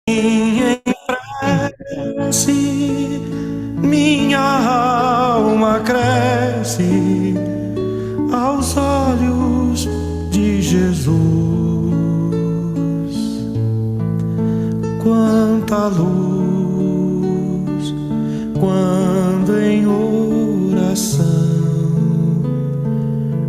em prece, minha alma cresce aos olhos de Jesus. Quanta luz quando em oração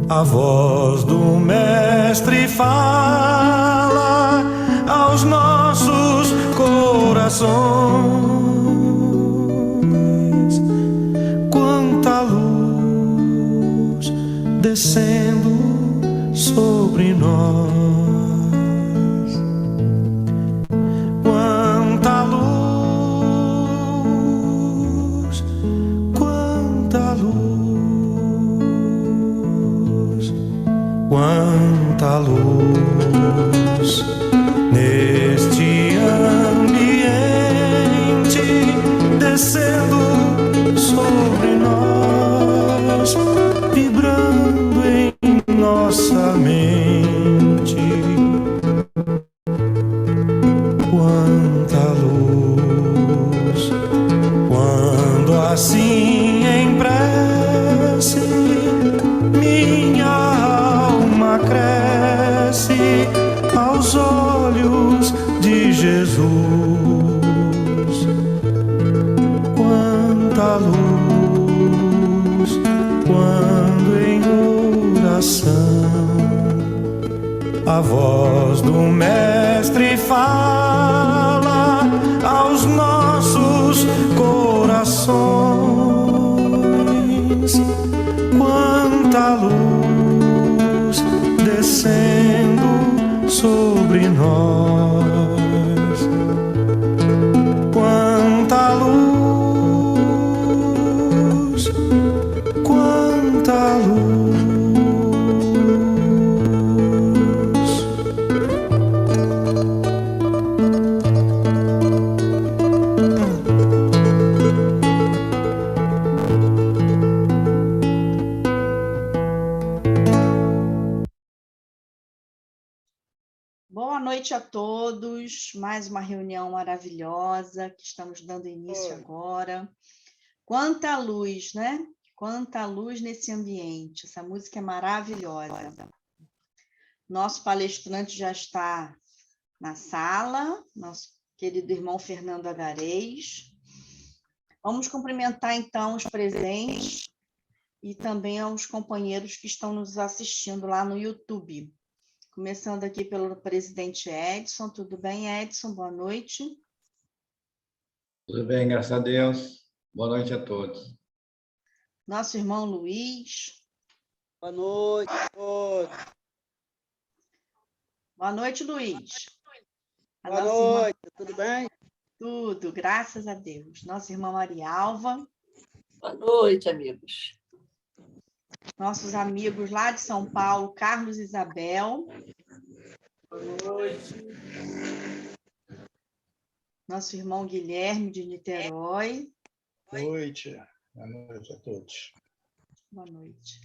a voz do Mestre fala aos nossos corações. Quanta luz descendo sobre nós. Quanta luz, quanta luz, quanta luz neste ambiente descendo sobre nós, vibrando em nossa mente. Quanta luz, quando assim em prece minha alma cresce aos olhos de Jesus. Quanta luz quando em oração a voz do Mestre fala aos nossos corações. Quanta luz descendo sobre nós. Quanta luz, quanta luz. Boa noite a todos, mais uma reunião maravilhosa que estamos dando início agora. Quanta luz, né? Quanta luz nesse ambiente, essa música é maravilhosa. Nosso palestrante já está na sala, nosso querido irmão Fernando Agarez. Vamos cumprimentar então os presentes e também aos companheiros que estão nos assistindo lá no YouTube. Começando aqui pelo presidente Edson. Tudo bem, Edson? Boa noite. Tudo bem, graças a Deus. Boa noite a todos. Nosso irmão Luiz. Boa noite a todos. Boa noite, Luiz. Boa noite, tudo bem? Tudo, graças a Deus. Nossa irmã Marialva. Boa noite, amigos. Nossos amigos lá de São Paulo, Carlos e Isabel. Boa noite. Nosso irmão Guilherme, de Niterói. Boa noite a todos. Boa noite.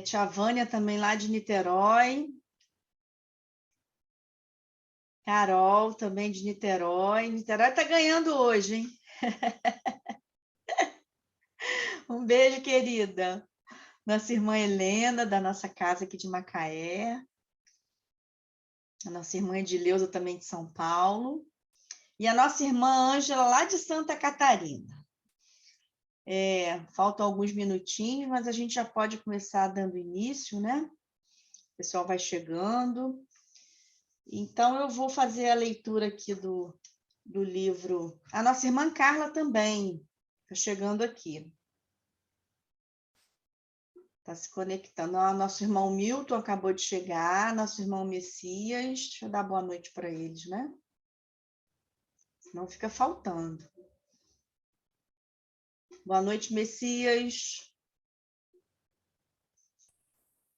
Tia Vânia, também lá de Niterói. Carol, também de Niterói. Niterói está ganhando hoje, hein? Um beijo, querida. Nossa irmã Helena, da nossa casa aqui de Macaé. A nossa irmã Edileuza, também de São Paulo. E a nossa irmã Ângela, lá de Santa Catarina. Faltam alguns minutinhos, mas a gente já pode começar dando início, né? O pessoal vai chegando. Então, eu vou fazer a leitura aqui do livro. A nossa irmã Carla também está chegando aqui. Está se conectando. Nosso irmão Milton acabou de chegar, nosso irmão Messias. Deixa eu dar boa noite para eles, né? Senão fica faltando. Boa noite, Messias.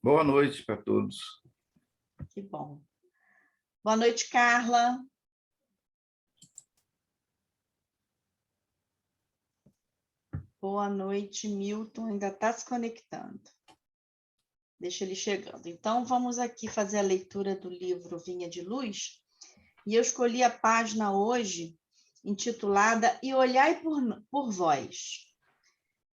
Boa noite para todos. Que bom. Boa noite, Carla. Boa noite, Milton. Ainda está se conectando. Deixa ele chegando. Então, vamos aqui fazer a leitura do livro Vinha de Luz. E eu escolhi a página hoje intitulada E olhai por vós.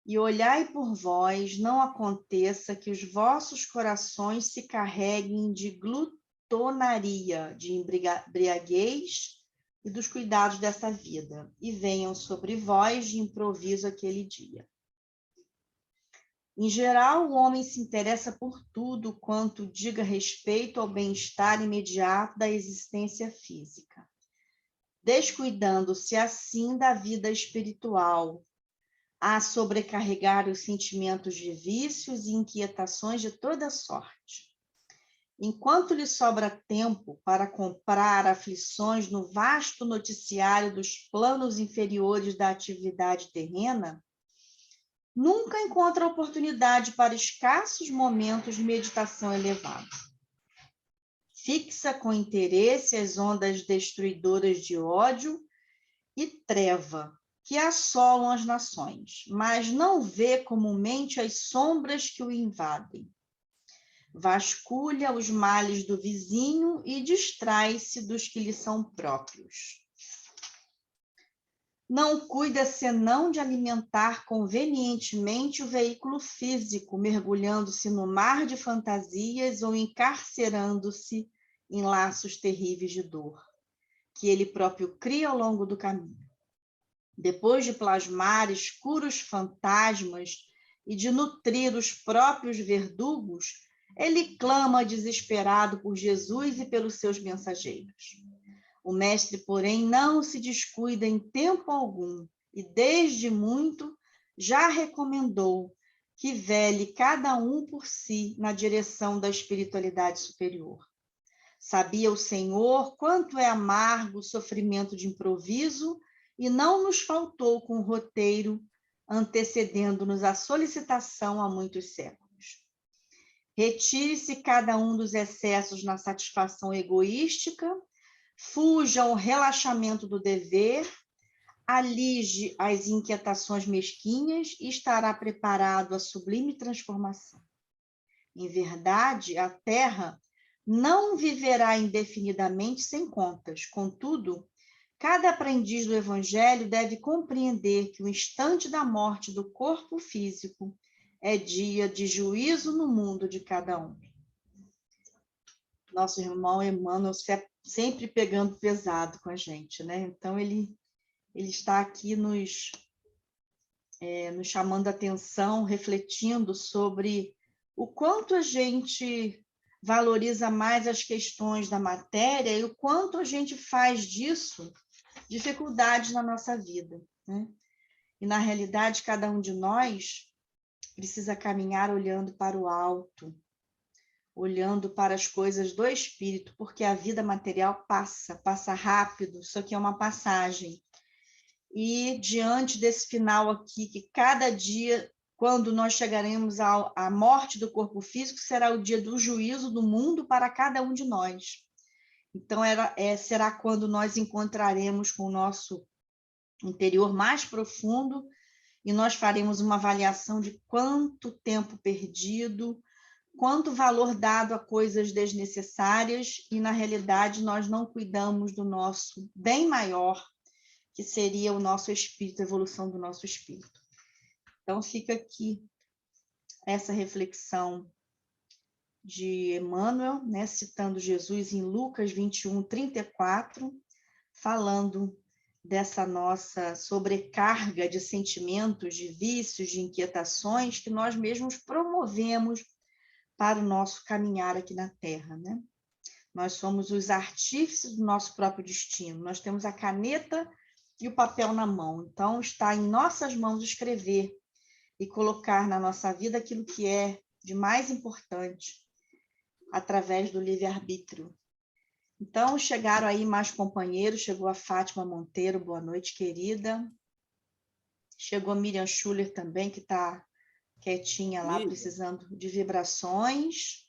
E olhai por vós, não aconteça que os vossos corações se carreguem de glutonaria, de embriaguez e dos cuidados dessa vida, e venham sobre vós de improviso aquele dia. Em geral, o homem se interessa por tudo quanto diga respeito ao bem-estar imediato da existência física, descuidando-se assim da vida espiritual, a sobrecarregar os sentimentos de vícios e inquietações de toda sorte. Enquanto lhe sobra tempo para comprar aflições no vasto noticiário dos planos inferiores da atividade terrena, nunca encontra oportunidade para escassos momentos de meditação elevada. Fixa com interesse as ondas destruidoras de ódio e treva que assolam as nações, mas não vê comumente as sombras que o invadem. Vasculha os males do vizinho e distrai-se dos que lhe são próprios. Não cuida senão de alimentar convenientemente o veículo físico, mergulhando-se no mar de fantasias ou encarcerando-se em laços terríveis de dor, que ele próprio cria ao longo do caminho. Depois de plasmar escuros fantasmas e de nutrir os próprios verdugos, ele clama desesperado por Jesus e pelos seus mensageiros. O mestre, porém, não se descuida em tempo algum e, desde muito, já recomendou que vele cada um por si na direção da espiritualidade superior. Sabia o Senhor quanto é amargo o sofrimento de improviso e não nos faltou com o roteiro antecedendo-nos a solicitação há muitos séculos. Retire-se cada um dos excessos na satisfação egoística, fuja ao relaxamento do dever, alige as inquietações mesquinhas e estará preparado à sublime transformação. Em verdade, a Terra não viverá indefinidamente sem contas. Contudo, cada aprendiz do Evangelho deve compreender que o instante da morte do corpo físico é dia de juízo no mundo de cada um. Nosso irmão Emmanuel sempre pegando pesado com a gente, né? Então, ele está aqui nos chamando a atenção, refletindo sobre o quanto a gente valoriza mais as questões da matéria e o quanto a gente faz disso dificuldades na nossa vida, né? E, na realidade, cada um de nós precisa caminhar olhando para o alto, olhando para as coisas do espírito, porque a vida material passa rápido, isso aqui é uma passagem. E diante desse final aqui, que cada dia, quando nós chegaremos à morte do corpo físico, será o dia do juízo do mundo para cada um de nós. Então, será quando nós encontraremos com o nosso interior mais profundo e nós faremos uma avaliação de quanto tempo perdido, quanto valor dado a coisas desnecessárias e, na realidade, nós não cuidamos do nosso bem maior, que seria o nosso espírito, a evolução do nosso espírito. Então, fica aqui essa reflexão de Emmanuel, né, citando Jesus em Lucas 21, 34, falando dessa nossa sobrecarga de sentimentos, de vícios, de inquietações que nós mesmos promovemos para o nosso caminhar aqui na Terra, né? Nós somos os artífices do nosso próprio destino, nós temos a caneta e o papel na mão, então está em nossas mãos escrever e colocar na nossa vida aquilo que é de mais importante, através do livre-arbítrio. Então, chegaram aí mais companheiros, chegou a Fátima Monteiro, boa noite, querida. Chegou a Miriam Schuller também, que está quietinha lá, precisando de vibrações.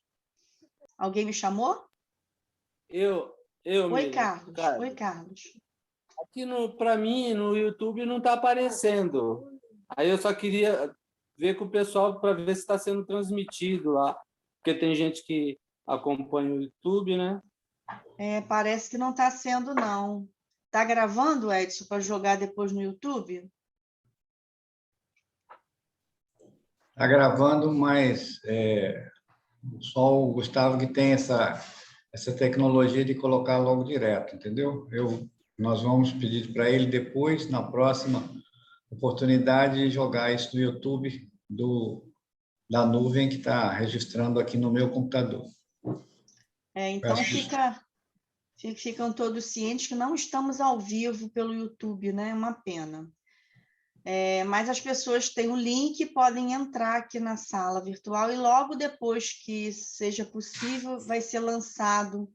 Alguém me chamou? Eu Oi, Miriam. Carlos. Oi, Carlos. Aqui, para mim, no YouTube, não está aparecendo. Aí eu só queria ver com o pessoal para ver se está sendo transmitido lá, porque tem gente que acompanha o YouTube, né? Parece que não está sendo, não. Está gravando, Edson, para jogar depois no YouTube? Está gravando, mas só o Gustavo que tem essa tecnologia de colocar logo direto, entendeu? Nós vamos pedir para ele depois, na próxima oportunidade, jogar isso no YouTube da nuvem que está registrando aqui no meu computador. Então ficam todos cientes que não estamos ao vivo pelo YouTube, né? É uma pena. Mas as pessoas têm o link e podem entrar aqui na sala virtual e logo depois que seja possível vai ser lançado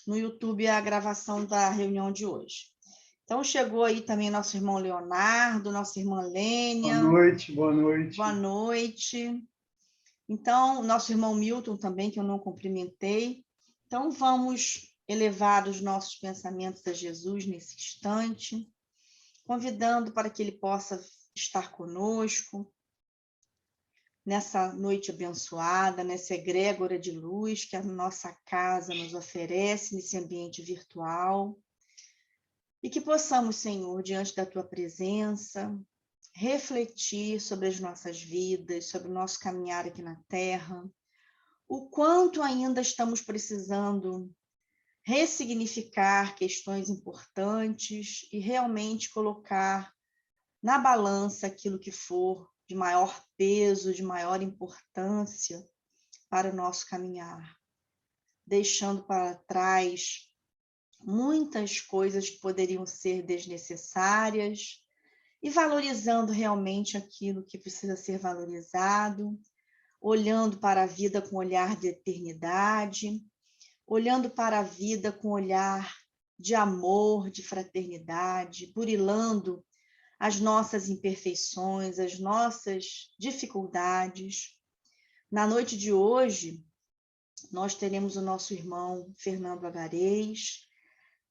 no YouTube a gravação da reunião de hoje. Então, chegou aí também nosso irmão Leonardo, nossa irmã Lênia. Boa noite, boa noite. Boa noite. Então, nosso irmão Milton também, que eu não cumprimentei. Então, vamos elevar os nossos pensamentos a Jesus nesse instante, convidando para que ele possa estar conosco nessa noite abençoada, nessa egrégora de luz que a nossa casa nos oferece nesse ambiente virtual. E que possamos, Senhor, diante da tua presença, refletir sobre as nossas vidas, sobre o nosso caminhar aqui na Terra, o quanto ainda estamos precisando ressignificar questões importantes e realmente colocar na balança aquilo que for de maior peso, de maior importância para o nosso caminhar, deixando para trás muitas coisas que poderiam ser desnecessárias e valorizando realmente aquilo que precisa ser valorizado, olhando para a vida com olhar de eternidade, olhando para a vida com olhar de amor, de fraternidade, burilando as nossas imperfeições, as nossas dificuldades. Na noite de hoje, nós teremos o nosso irmão Fernando Agarez,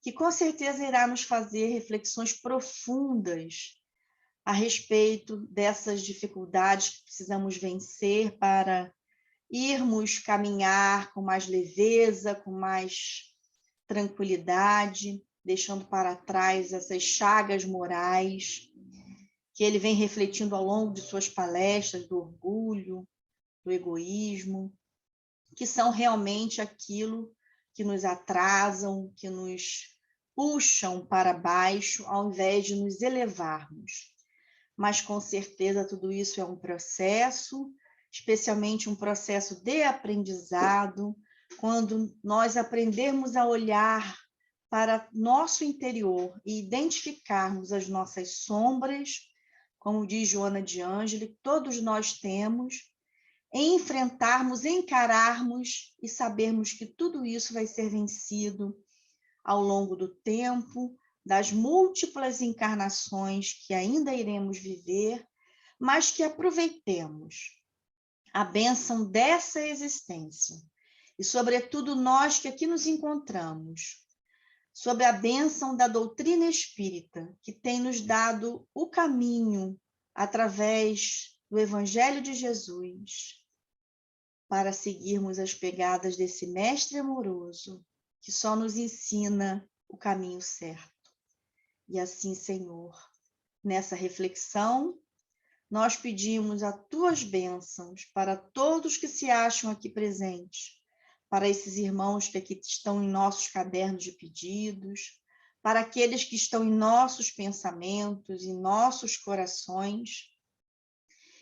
que com certeza irá nos fazer reflexões profundas a respeito dessas dificuldades que precisamos vencer para irmos caminhar com mais leveza, com mais tranquilidade, deixando para trás essas chagas morais que ele vem refletindo ao longo de suas palestras do orgulho, do egoísmo, que são realmente aquilo que nos atrasam, que nos puxam para baixo, ao invés de nos elevarmos. Mas, com certeza, tudo isso é um processo, especialmente um processo de aprendizado, quando nós aprendermos a olhar para nosso interior e identificarmos as nossas sombras, como diz Joana de Ângeli, todos nós temos, enfrentarmos, encararmos e sabermos que tudo isso vai ser vencido ao longo do tempo, das múltiplas encarnações que ainda iremos viver, mas que aproveitemos a bênção dessa existência e, sobretudo, nós que aqui nos encontramos, sob a bênção da doutrina espírita, que tem nos dado o caminho através do Evangelho de Jesus, para seguirmos as pegadas desse Mestre amoroso, que só nos ensina o caminho certo. E assim, Senhor, nessa reflexão, nós pedimos as tuas bênçãos para todos que se acham aqui presentes, para esses irmãos que aqui estão em nossos cadernos de pedidos, para aqueles que estão em nossos pensamentos, em nossos corações,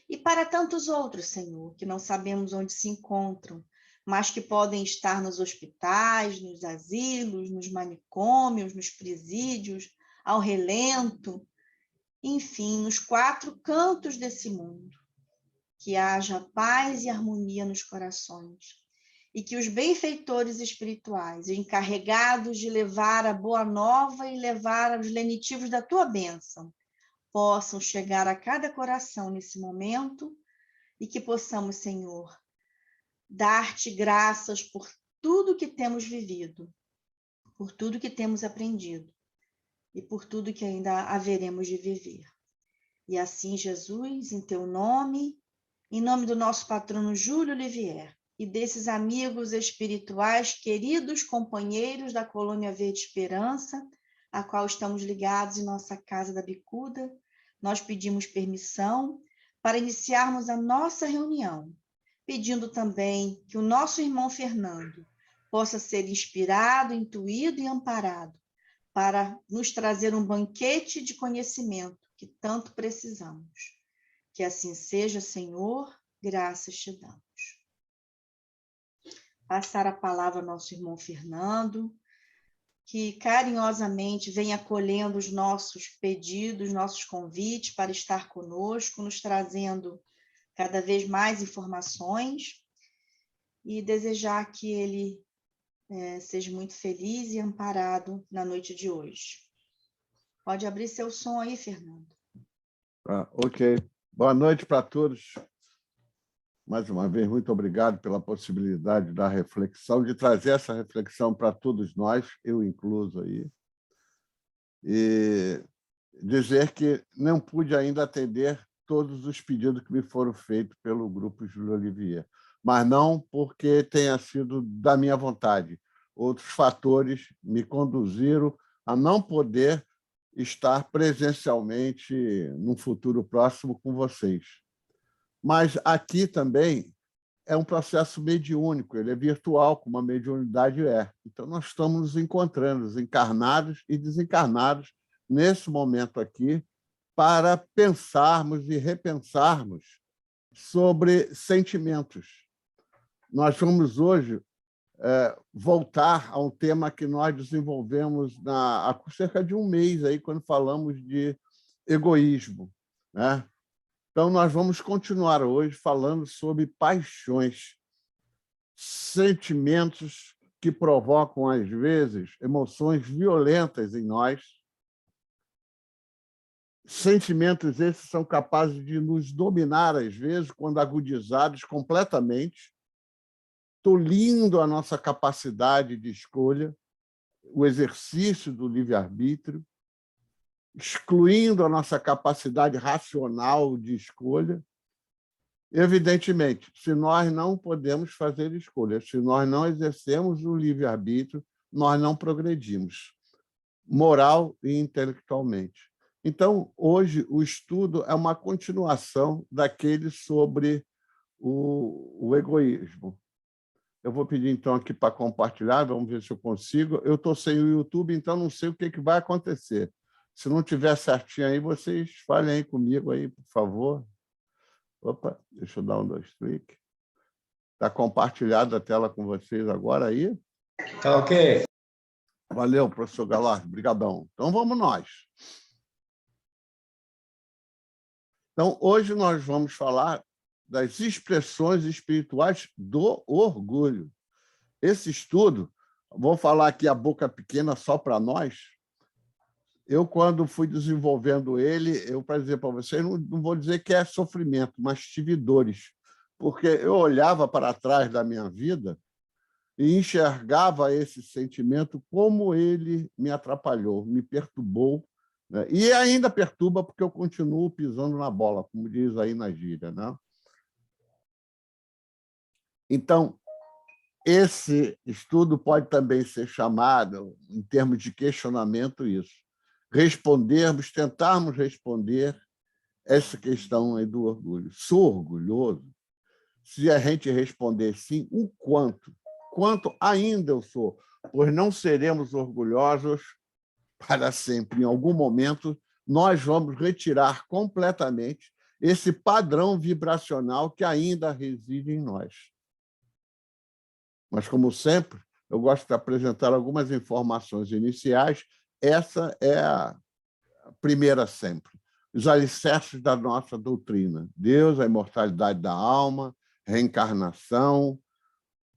e para tantos outros, Senhor, que não sabemos onde se encontram, mas que podem estar nos hospitais, nos asilos, nos manicômios, nos presídios, ao relento, enfim, nos 4 cantos desse mundo. Que haja paz e harmonia nos corações. E que os benfeitores espirituais, encarregados de levar a boa nova e levar os lenitivos da tua bênção, possam chegar a cada coração nesse momento e que possamos, Senhor, dar-te graças por tudo que temos vivido, por tudo que temos aprendido e por tudo que ainda haveremos de viver. E assim, Jesus, em teu nome, em nome do nosso patrono Júlio Olivier, e desses amigos espirituais, queridos companheiros da Colônia Verde Esperança, a qual estamos ligados em nossa Casa da Bicuda, nós pedimos permissão para iniciarmos a nossa reunião, pedindo também que o nosso irmão Fernando possa ser inspirado, intuído e amparado para nos trazer um banquete de conhecimento que tanto precisamos. Que assim seja, Senhor, graças te damos. Passar a palavra ao nosso irmão Fernando, que carinhosamente vem acolhendo os nossos pedidos, nossos convites para estar conosco, nos trazendo cada vez mais informações, e desejar que ele seja muito feliz e amparado na noite de hoje. Pode abrir seu som aí, Fernando. Ok. Boa noite para todos. Mais uma vez, muito obrigado pela possibilidade da reflexão, de trazer essa reflexão para todos nós, eu incluso aí. E dizer que não pude ainda atender todos os pedidos que me foram feitos pelo Grupo Júlio Olivier, mas não porque tenha sido da minha vontade. Outros fatores me conduziram a não poder estar presencialmente num futuro próximo com vocês. Mas aqui também é um processo mediúnico, ele é virtual, como a mediunidade é. Então, nós estamos nos encontrando, encarnados e desencarnados, nesse momento aqui, para pensarmos e repensarmos sobre sentimentos. Nós vamos hoje voltar a um tema que nós desenvolvemos há cerca de um mês, aí, quando falamos de egoísmo, né? Então, nós vamos continuar hoje falando sobre paixões, sentimentos que provocam, às vezes, emoções violentas em nós. Sentimentos esses são capazes de nos dominar, às vezes, quando agudizados completamente, tolhindo a nossa capacidade de escolha, o exercício do livre-arbítrio, excluindo a nossa capacidade racional de escolha. Evidentemente, se nós não podemos fazer escolhas, se nós não exercemos o livre-arbítrio, nós não progredimos, moral e intelectualmente. Então, hoje, o estudo é uma continuação daquele sobre o egoísmo. Eu vou pedir, então, aqui para compartilhar, vamos ver se eu consigo. Eu estou sem o YouTube, então não sei o que vai acontecer. Se não tiver certinho aí, vocês falem aí comigo, aí, por favor. Opa, deixa eu dar 1, 2, clique. Está compartilhada a tela com vocês agora aí? Tá ok. Valeu, professor Galardo, obrigadão. Então, vamos nós. Então, hoje nós vamos falar das expressões espirituais do orgulho. Esse estudo, vou falar aqui a boca pequena só para nós. Eu, quando fui desenvolvendo ele, para dizer para vocês, não vou dizer que é sofrimento, mas tive dores, porque eu olhava para trás da minha vida e enxergava esse sentimento como ele me atrapalhou, me perturbou, né? E ainda perturba porque eu continuo pisando na bola, como diz aí na gíria, né? Então, esse estudo pode também ser chamado, em termos de questionamento, isso. Tentarmos responder essa questão aí do orgulho. Sou orgulhoso? Se a gente responder sim, o quanto? Quanto ainda eu sou? Pois não seremos orgulhosos para sempre. Em algum momento, nós vamos retirar completamente esse padrão vibracional que ainda reside em nós. Mas, como sempre, eu gosto de apresentar algumas informações iniciais. Essa é a primeira sempre. Os alicerces da nossa doutrina. Deus, a imortalidade da alma, reencarnação,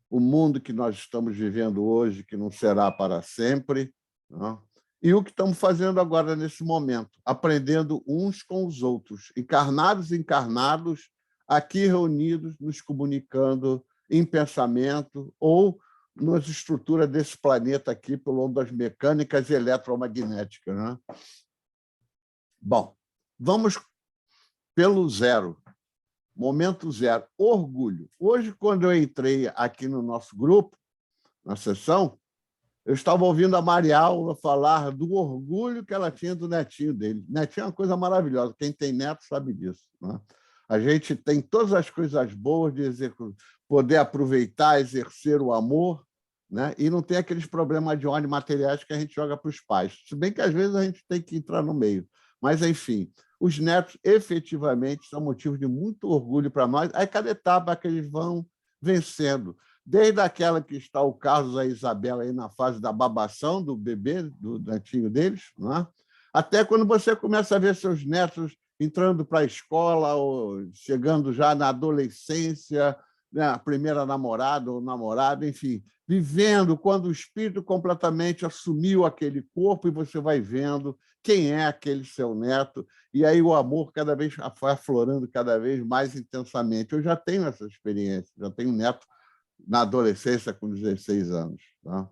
o mundo que nós estamos vivendo hoje, que não será para sempre, né? E o que estamos fazendo agora nesse momento, aprendendo uns com os outros, encarnados e encarnados, aqui reunidos, nos comunicando em pensamento ou nas estruturas desse planeta aqui, por ondas mecânicas e eletromagnéticas, né? Bom, vamos pelo zero. Momento zero, orgulho. Hoje, quando eu entrei aqui no nosso grupo, na sessão, eu estava ouvindo a Marialva falar do orgulho que ela tinha do netinho dele. Netinho é uma coisa maravilhosa, quem tem neto sabe disso, né? A gente tem todas as coisas boas de poder aproveitar, exercer o amor, né? E não tem aqueles problemas de ordem materiais que a gente joga para os pais. Se bem que, às vezes, a gente tem que entrar no meio. Mas, enfim, os netos, efetivamente, são motivo de muito orgulho para nós. Aí, cada etapa que eles vão vencendo, desde aquela que está o Carlos e a Isabela aí na fase da babação do bebê, do netinho deles, né? Até quando você começa a ver seus netos entrando para a escola, ou chegando já na adolescência, né? A primeira namorada ou namorado, enfim, vivendo quando o espírito completamente assumiu aquele corpo e você vai vendo quem é aquele seu neto, e aí o amor cada vez vai aflorando cada vez mais intensamente. Eu já tenho essa experiência, já tenho neto na adolescência com 16 anos. Tá?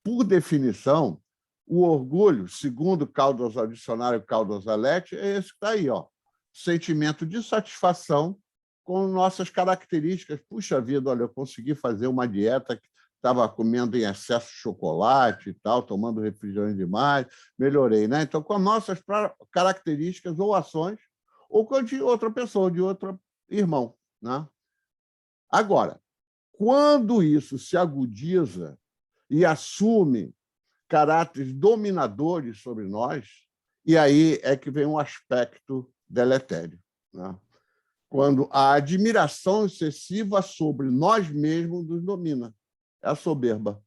Por definição, o orgulho, segundo o dicionário Caldas-Alete, é esse que está aí, ó, sentimento de satisfação com nossas características. Puxa vida, olha, eu consegui fazer uma dieta que estava comendo em excesso de chocolate e tal, tomando refrigerante demais, melhorei, né? Então, com as nossas características ou ações, ou com a de outra pessoa, de outro irmão, né? Agora, quando isso se agudiza e assume caráteres dominadores sobre nós, e aí é que vem um aspecto deletério, né? Quando a admiração excessiva sobre nós mesmos nos domina. É a soberba,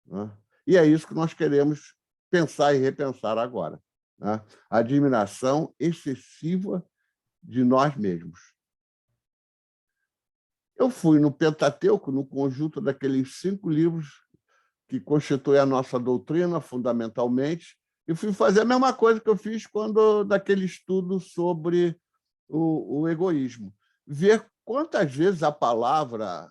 né? E é isso que nós queremos pensar e repensar agora, né? A admiração excessiva de nós mesmos. Eu fui no Pentateuco, no conjunto daqueles 5 livros que constituem a nossa doutrina, fundamentalmente, e fui fazer a mesma coisa que eu fiz quando daquele estudo sobre o egoísmo. Ver quantas vezes a palavra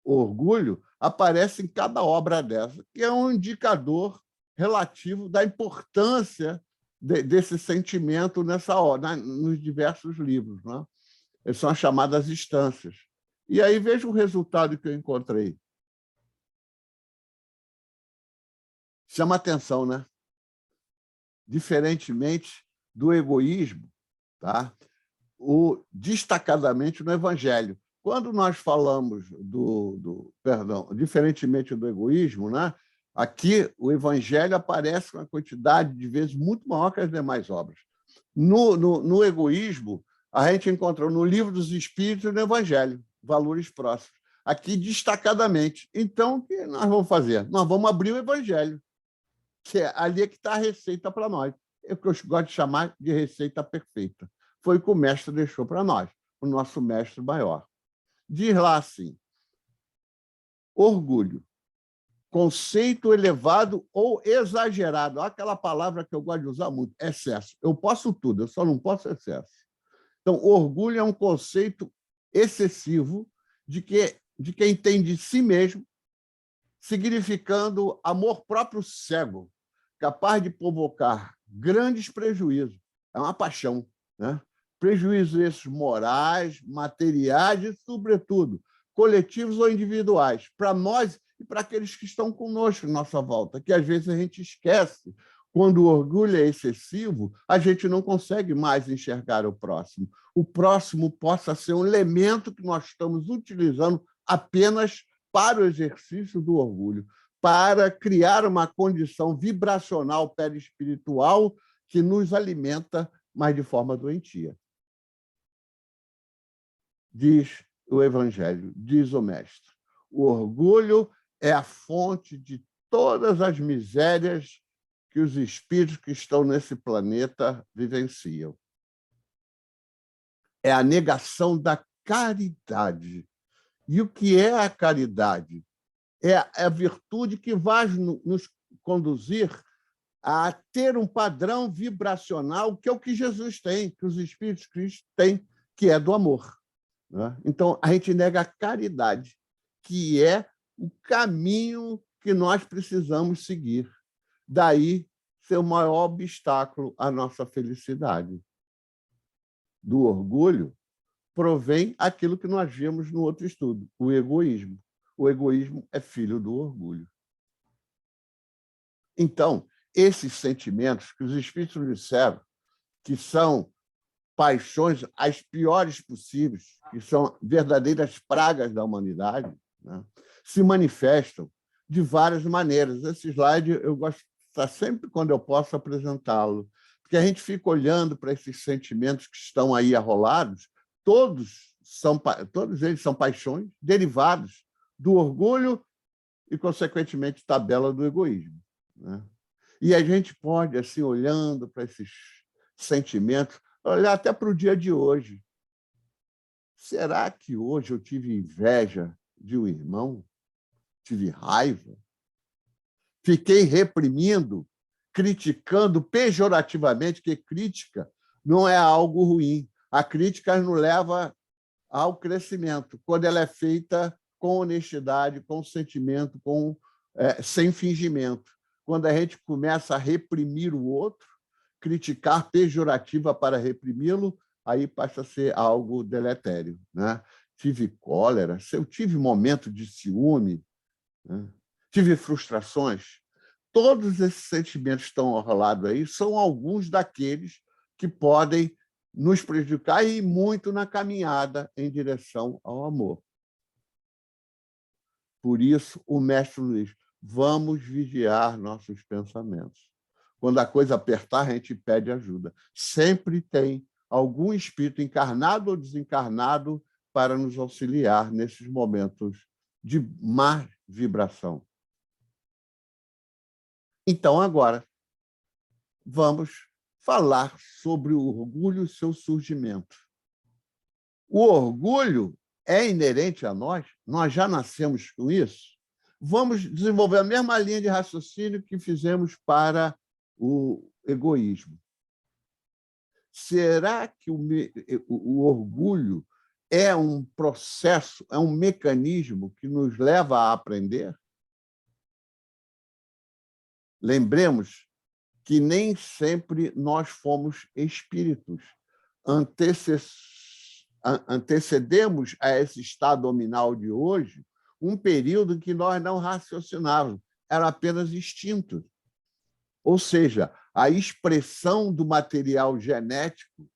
orgulho aparece em cada obra dessa, que é um indicador relativo da importância desse sentimento nos diversos livros, né? Eles são as chamadas instâncias. E aí veja o resultado que eu encontrei. Chama atenção, né? Diferentemente do egoísmo, tá? Destacadamente no Evangelho. Quando nós falamos diferentemente do egoísmo, né? Aqui o Evangelho aparece com uma quantidade de vezes muito maior que as demais obras. No egoísmo, a gente encontrou no Livro dos Espíritos e no Evangelho valores próximos. Aqui, destacadamente. Então, o que nós vamos fazer? Nós vamos abrir o Evangelho, que é ali que está a receita para nós. É o que eu gosto de chamar de receita perfeita. Foi o que o mestre deixou para nós, o nosso mestre maior. Diz lá assim: orgulho, conceito elevado ou exagerado. Olha aquela palavra que eu gosto de usar muito, excesso. Eu posso tudo, eu só não posso excesso. Então, orgulho é um conceito excessivo de quem tem de si mesmo, significando amor próprio cego, capaz de provocar grandes prejuízos. É uma paixão, né? Prejuízos esses morais, materiais e, sobretudo, coletivos ou individuais, para nós e para aqueles que estão conosco em nossa volta, que às vezes a gente esquece. Quando o orgulho é excessivo, a gente não consegue mais enxergar o próximo. O próximo possa ser um elemento que nós estamos utilizando apenas para o exercício do orgulho, para criar uma condição vibracional perispiritual que nos alimenta, mas de forma doentia. Diz o Evangelho, diz o Mestre. O orgulho é a fonte de todas as misérias que os espíritos que estão nesse planeta vivenciam. É a negação da caridade. E o que é a caridade? É a virtude que vai nos conduzir a ter um padrão vibracional que é o que Jesus tem, que os Espíritos Cristo têm, que é do amor, né? Então, a gente nega a caridade, que é o caminho que nós precisamos seguir. Daí, ser o maior obstáculo à nossa felicidade. Do orgulho, provém aquilo que nós vimos no outro estudo, o egoísmo. O egoísmo é filho do orgulho. Então, esses sentimentos que os espíritos disseram que são paixões as piores possíveis, que são verdadeiras pragas da humanidade, né, se manifestam de várias maneiras. Esse slide eu gosto de estar sempre, quando eu posso, apresentá-lo, porque a gente fica olhando para esses sentimentos que estão aí arrolados, todos eles são paixões derivados do orgulho e, consequentemente, tabela do egoísmo, né? E a gente pode, assim, olhando para esses sentimentos, olhar até para o dia de hoje. Será que hoje eu tive inveja de um irmão? Tive raiva? Fiquei reprimindo, criticando pejorativamente, que crítica não é algo ruim. A crítica nos leva ao crescimento, quando ela é feita com honestidade, com sentimento, sem fingimento. Quando a gente começa a reprimir o outro, criticar pejorativa para reprimi-lo, aí passa a ser algo deletério, né? Tive cólera, eu tive momento de ciúme, né? Tive frustrações. Todos esses sentimentos que estão arrolados aí são alguns daqueles que podem nos prejudicar e muito na caminhada em direção ao amor. Por isso, o mestre Luiz, vamos vigiar nossos pensamentos. Quando a coisa apertar, a gente pede ajuda. Sempre tem algum espírito encarnado ou desencarnado para nos auxiliar nesses momentos de má vibração. Então, agora, vamos falar sobre o orgulho e seu surgimento. O orgulho é inerente a nós? Nós já nascemos com isso? Vamos desenvolver a mesma linha de raciocínio que fizemos para o egoísmo. Será que o orgulho é um processo, é um mecanismo que nos leva a aprender? Lembremos que nem sempre nós fomos espíritos. Antecedemos a esse estado nominal de hoje um período em que nós não raciocinávamos, era apenas instinto. Ou seja, a expressão do material genético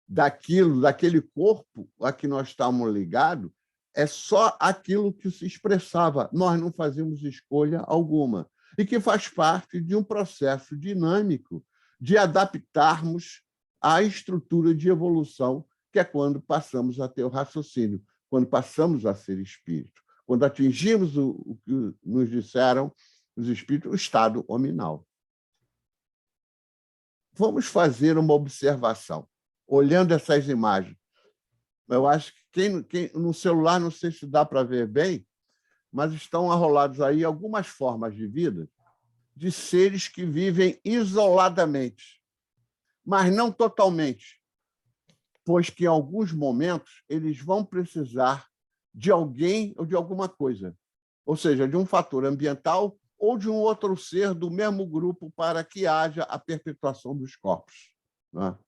daquele corpo a que nós estamos ligados, é só aquilo que se expressava. Nós não fazíamos escolha alguma. E que faz parte de um processo dinâmico de adaptarmos à estrutura de evolução, que é quando passamos a ter o raciocínio, quando passamos a ser espírito, quando atingimos o que nos disseram os espíritos, o estado hominal. Vamos fazer uma observação, olhando essas imagens. Eu acho que quem no celular, não sei se dá para ver bem, mas estão arrolados aí algumas formas de vida de seres que vivem isoladamente, mas não totalmente, pois que em alguns momentos eles vão precisar de alguém ou de alguma coisa, ou seja, de um fator ambiental ou de um outro ser do mesmo grupo para que haja a perpetuação dos corpos, né?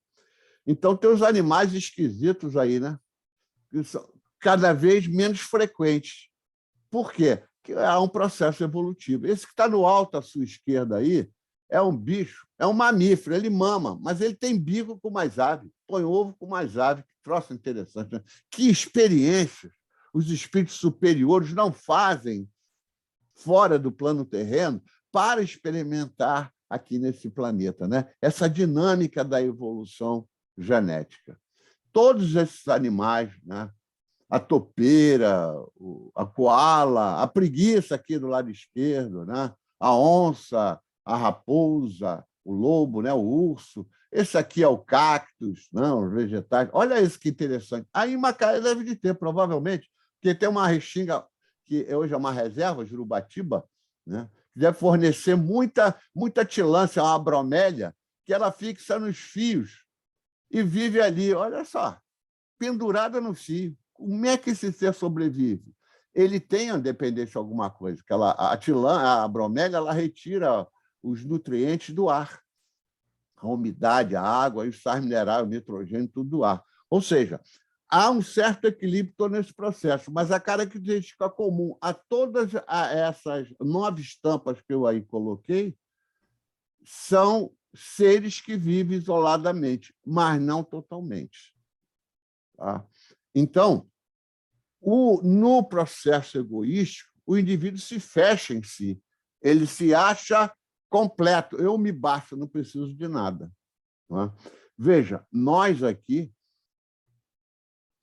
Então, tem os animais esquisitos aí, né? Que são cada vez menos frequentes. Por quê? Porque há um processo evolutivo. Esse que está no alto à sua esquerda aí é um bicho, é um mamífero, ele mama, mas ele tem bico com mais ave, põe ovo com mais ave. Que troço interessante, né? Que experiências os espíritos superiores não fazem fora do plano terreno para experimentar aqui nesse planeta, né? Essa dinâmica da evolução genética. Todos esses animais, né? A topeira, a koala, a preguiça aqui do lado esquerdo, né? A onça, a raposa, o lobo, né? O urso. Esse aqui é o cactus, né? Os vegetais. Olha isso que interessante. Aí em Macaé deve de ter, provavelmente, porque tem uma restinga, que hoje é uma reserva, Jurubatiba, né? Que deve fornecer muita tilância, uma bromélia, que ela fixa nos fios e vive ali, olha só, pendurada no fio. Como é que esse ser sobrevive? Ele tem a dependência de alguma coisa, que a bromélia, ela retira os nutrientes do ar, a umidade, a água, os sais minerais, o nitrogênio, tudo do ar. Ou seja, há um certo equilíbrio todo nesse processo, mas a característica comum a todas essas 9 estampas que eu aí coloquei são seres que vivem isoladamente, mas não totalmente. Tá? Então, no processo egoístico, o indivíduo se fecha em si, ele se acha completo, eu me basto, não preciso de nada. Tá? Veja, nós aqui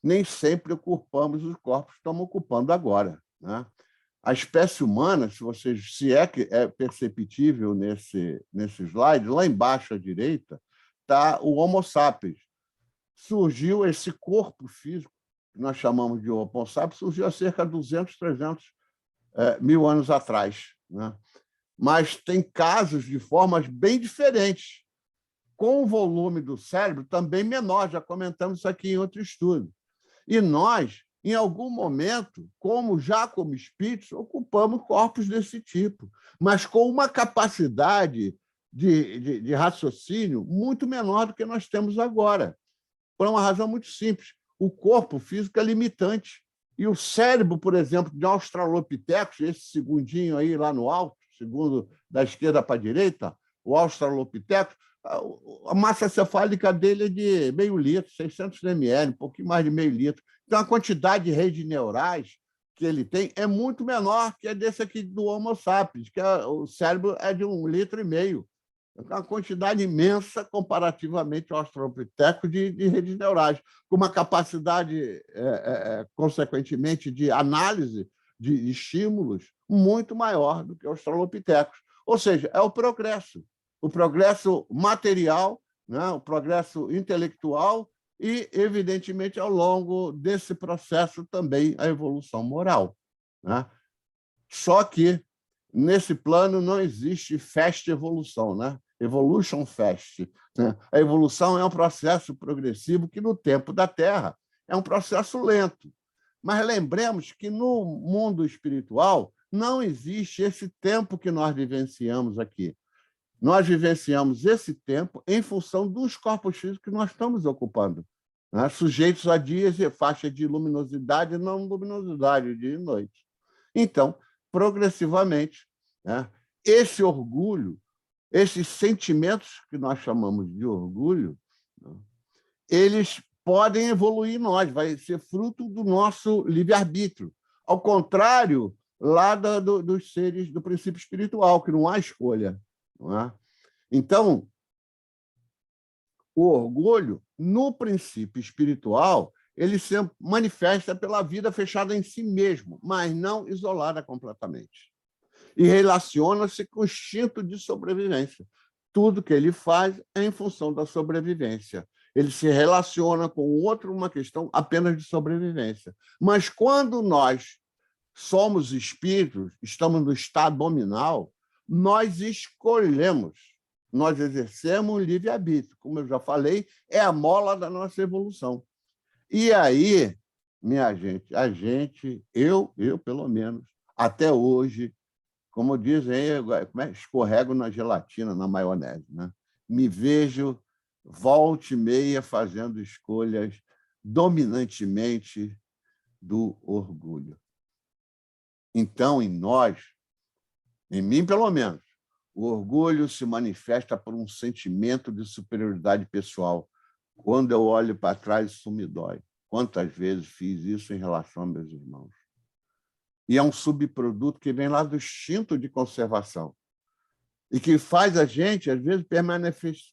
nem sempre ocupamos os corpos que estamos ocupando agora. Né? A espécie humana, se é que é perceptível nesse slide, lá embaixo à direita, está o Homo sapiens. Surgiu esse corpo físico, que nós chamamos de Homo sapiens, surgiu há cerca de 200, 300 mil anos atrás. Né? Mas tem casos de formas bem diferentes, com o volume do cérebro também menor, já comentamos isso aqui em outro estudo. E nós, em algum momento, como espíritos, ocupamos corpos desse tipo, mas com uma capacidade de raciocínio muito menor do que nós temos agora, por uma razão muito simples. O corpo físico é limitante. E o cérebro, por exemplo, de Australopithecus, esse segundinho aí lá no alto, segundo da esquerda para a direita, o Australopithecus, a massa cefálica dele é de meio litro, 600 ml, um pouquinho mais de meio litro. Então, a quantidade de redes neurais que ele tem é muito menor que a desse aqui do Homo sapiens, que o cérebro é de 1,5 litro. É uma quantidade imensa comparativamente ao Australopithecus de redes neurais, com uma capacidade, consequentemente, de análise de estímulos muito maior do que o Australopithecus. Ou seja, é o progresso material, né? O progresso intelectual e, evidentemente, ao longo desse processo também a evolução moral. Né? Só que, nesse plano, não existe fast evolução, né? Evolution fast. Né? A evolução é um processo progressivo que, no tempo da Terra, é um processo lento. Mas lembremos que, no mundo espiritual, não existe esse tempo que nós vivenciamos aqui. Nós vivenciamos esse tempo em função dos corpos físicos que nós estamos ocupando, né? Sujeitos a dias e faixa de luminosidade e não luminosidade, dia e noite. Então, progressivamente, né, esse orgulho, esses sentimentos que nós chamamos de orgulho, né, eles podem evoluir em nós, vai ser fruto do nosso livre-arbítrio. Ao contrário, lá dos seres do princípio espiritual, que não há escolha. Não é? Então, o orgulho, no princípio espiritual, ele se manifesta pela vida fechada em si mesmo, mas não isolada completamente. E relaciona-se com o instinto de sobrevivência. Tudo que ele faz é em função da sobrevivência. Ele se relaciona com o outro uma questão apenas de sobrevivência. Mas quando nós somos espíritos, estamos no estado nominal, nós escolhemos, nós exercemos o livre-arbítrio. Como eu já falei, é a mola da nossa evolução. E aí, minha gente, eu pelo menos, até hoje, como dizem, escorrego na gelatina, na maionese, né? Me vejo volta e meia fazendo escolhas dominantemente do orgulho. Então, em nós, em mim, pelo menos, o orgulho se manifesta por um sentimento de superioridade pessoal. Quando eu olho para trás, isso me dói. Quantas vezes fiz isso em relação a meus irmãos? E é um subproduto que vem lá do instinto de conservação e que faz a gente, às vezes,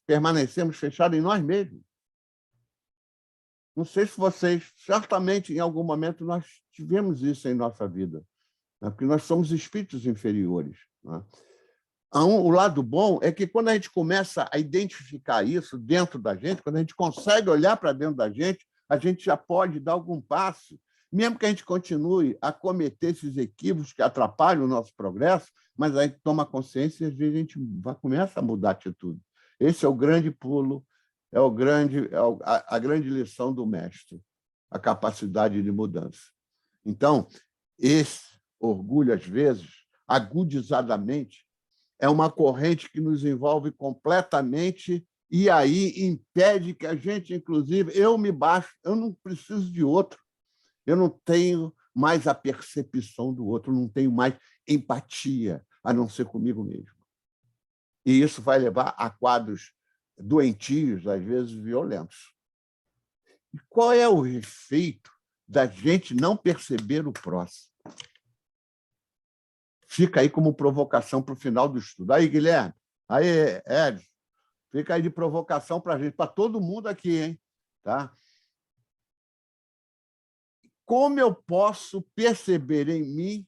permanecemos fechados em nós mesmos. Não sei se vocês, certamente, em algum momento, nós tivemos isso em nossa vida, né? Porque nós somos espíritos inferiores. Né? O lado bom é que, quando a gente começa a identificar isso dentro da gente, quando a gente consegue olhar para dentro da gente, a gente já pode dar algum passo, mesmo que a gente continue a cometer esses equívocos que atrapalham o nosso progresso, mas a gente toma consciência e, às vezes, a gente começa a mudar a atitude. Esse é o grande pulo, a grande lição do mestre, a capacidade de mudança. Então, esse orgulho, às vezes, agudizadamente, é uma corrente que nos envolve completamente E aí impede que a gente, inclusive, eu me baixo, eu não preciso de outro, eu não tenho mais a percepção do outro, não tenho mais empatia, a não ser comigo mesmo. E isso vai levar a quadros doentios, às vezes violentos. E qual é o efeito da gente não perceber o próximo? Fica aí como provocação para o final do estudo. Aí, Guilherme, aí, Edson, fica aí de provocação para a gente, para todo mundo aqui, hein? Tá? Como eu posso perceber em mim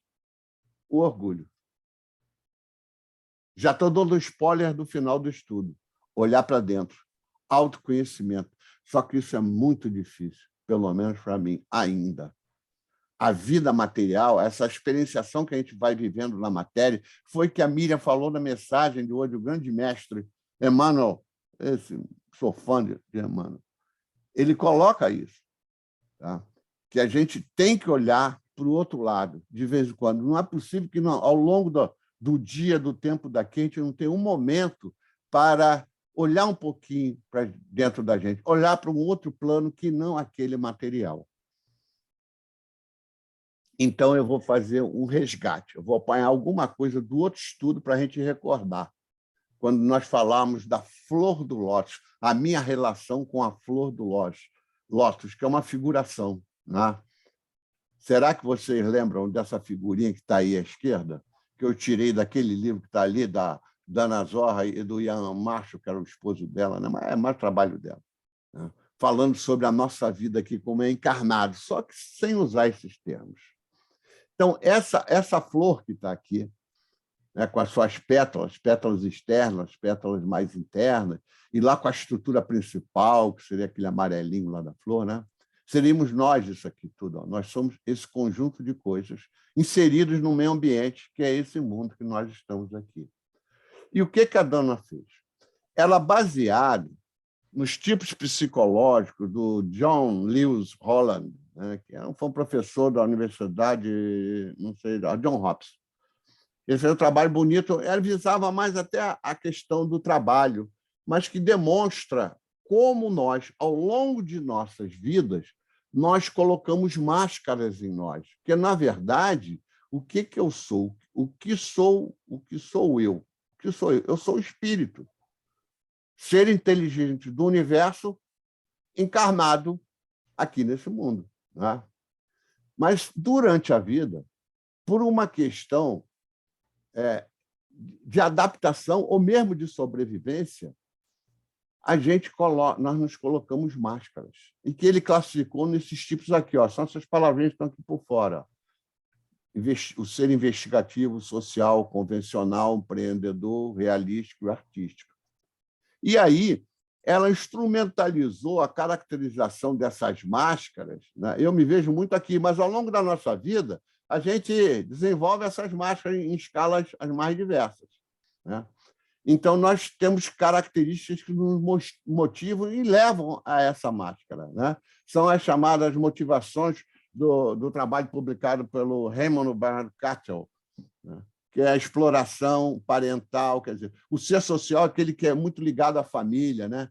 o orgulho? Já estou dando spoiler do final do estudo. Olhar para dentro. Autoconhecimento. Só que isso é muito difícil, pelo menos para mim, ainda. A vida material, essa experienciação que a gente vai vivendo na matéria, foi que a Miriam falou na mensagem de hoje, o grande mestre Emmanuel, sou fã de Emmanuel, ele coloca isso, tá? Que a gente tem que olhar para o outro lado, de vez em quando. Não é possível que, não, ao longo do dia, do tempo daqui, a gente não tenha um momento para olhar um pouquinho para dentro da gente, olhar para um outro plano que não aquele material. Então, eu vou fazer um resgate, eu vou apanhar alguma coisa do outro estudo para a gente recordar. Quando nós falamos da flor do lótus, a minha relação com a flor do lótus, que é uma figuração. Né? Será que vocês lembram dessa figurinha que está aí à esquerda, que eu tirei daquele livro que está ali, da Ana Zorra e do Ian Marshall, que era o esposo dela, né? Mas é mais trabalho dela, né? Falando sobre a nossa vida aqui como é encarnado, só que sem usar esses termos. Então, essa flor que está aqui, né, com as suas pétalas externas, pétalas mais internas, e lá com a estrutura principal, que seria aquele amarelinho lá da flor, né? Seríamos nós isso aqui tudo. Ó. Nós somos esse conjunto de coisas inseridos no meio ambiente, que é esse mundo que nós estamos aqui. E o que a Dana fez? Ela, baseada nos tipos psicológicos do John Lewis Holland, né, que foi um professor da universidade, não sei, John Hopkins. Ele fez um trabalho bonito, ele visava mais até a questão do trabalho, mas que demonstra como nós, ao longo de nossas vidas, nós colocamos máscaras em nós. Porque, na verdade, o que eu sou? O que sou eu? O que sou eu? Eu sou o espírito. Ser inteligente do universo encarnado aqui nesse mundo. Né? Mas, durante a vida, por uma questão de adaptação ou mesmo de sobrevivência, nós nos colocamos máscaras, e que ele classificou nesses tipos aqui, ó, são essas palavrinhas que estão aqui por fora. O ser investigativo, social, convencional, empreendedor, realístico e artístico. E aí, ela instrumentalizou a caracterização dessas máscaras. Né? Eu me vejo muito aqui, mas ao longo da nossa vida, a gente desenvolve essas máscaras em escalas as mais diversas. Né? Então, nós temos características que nos motivam e levam a essa máscara. Né? São as chamadas motivações do trabalho publicado pelo Raymond Bernard Cattell, né? Que é a exploração parental, quer dizer, o ser social é aquele que é muito ligado à família. Né?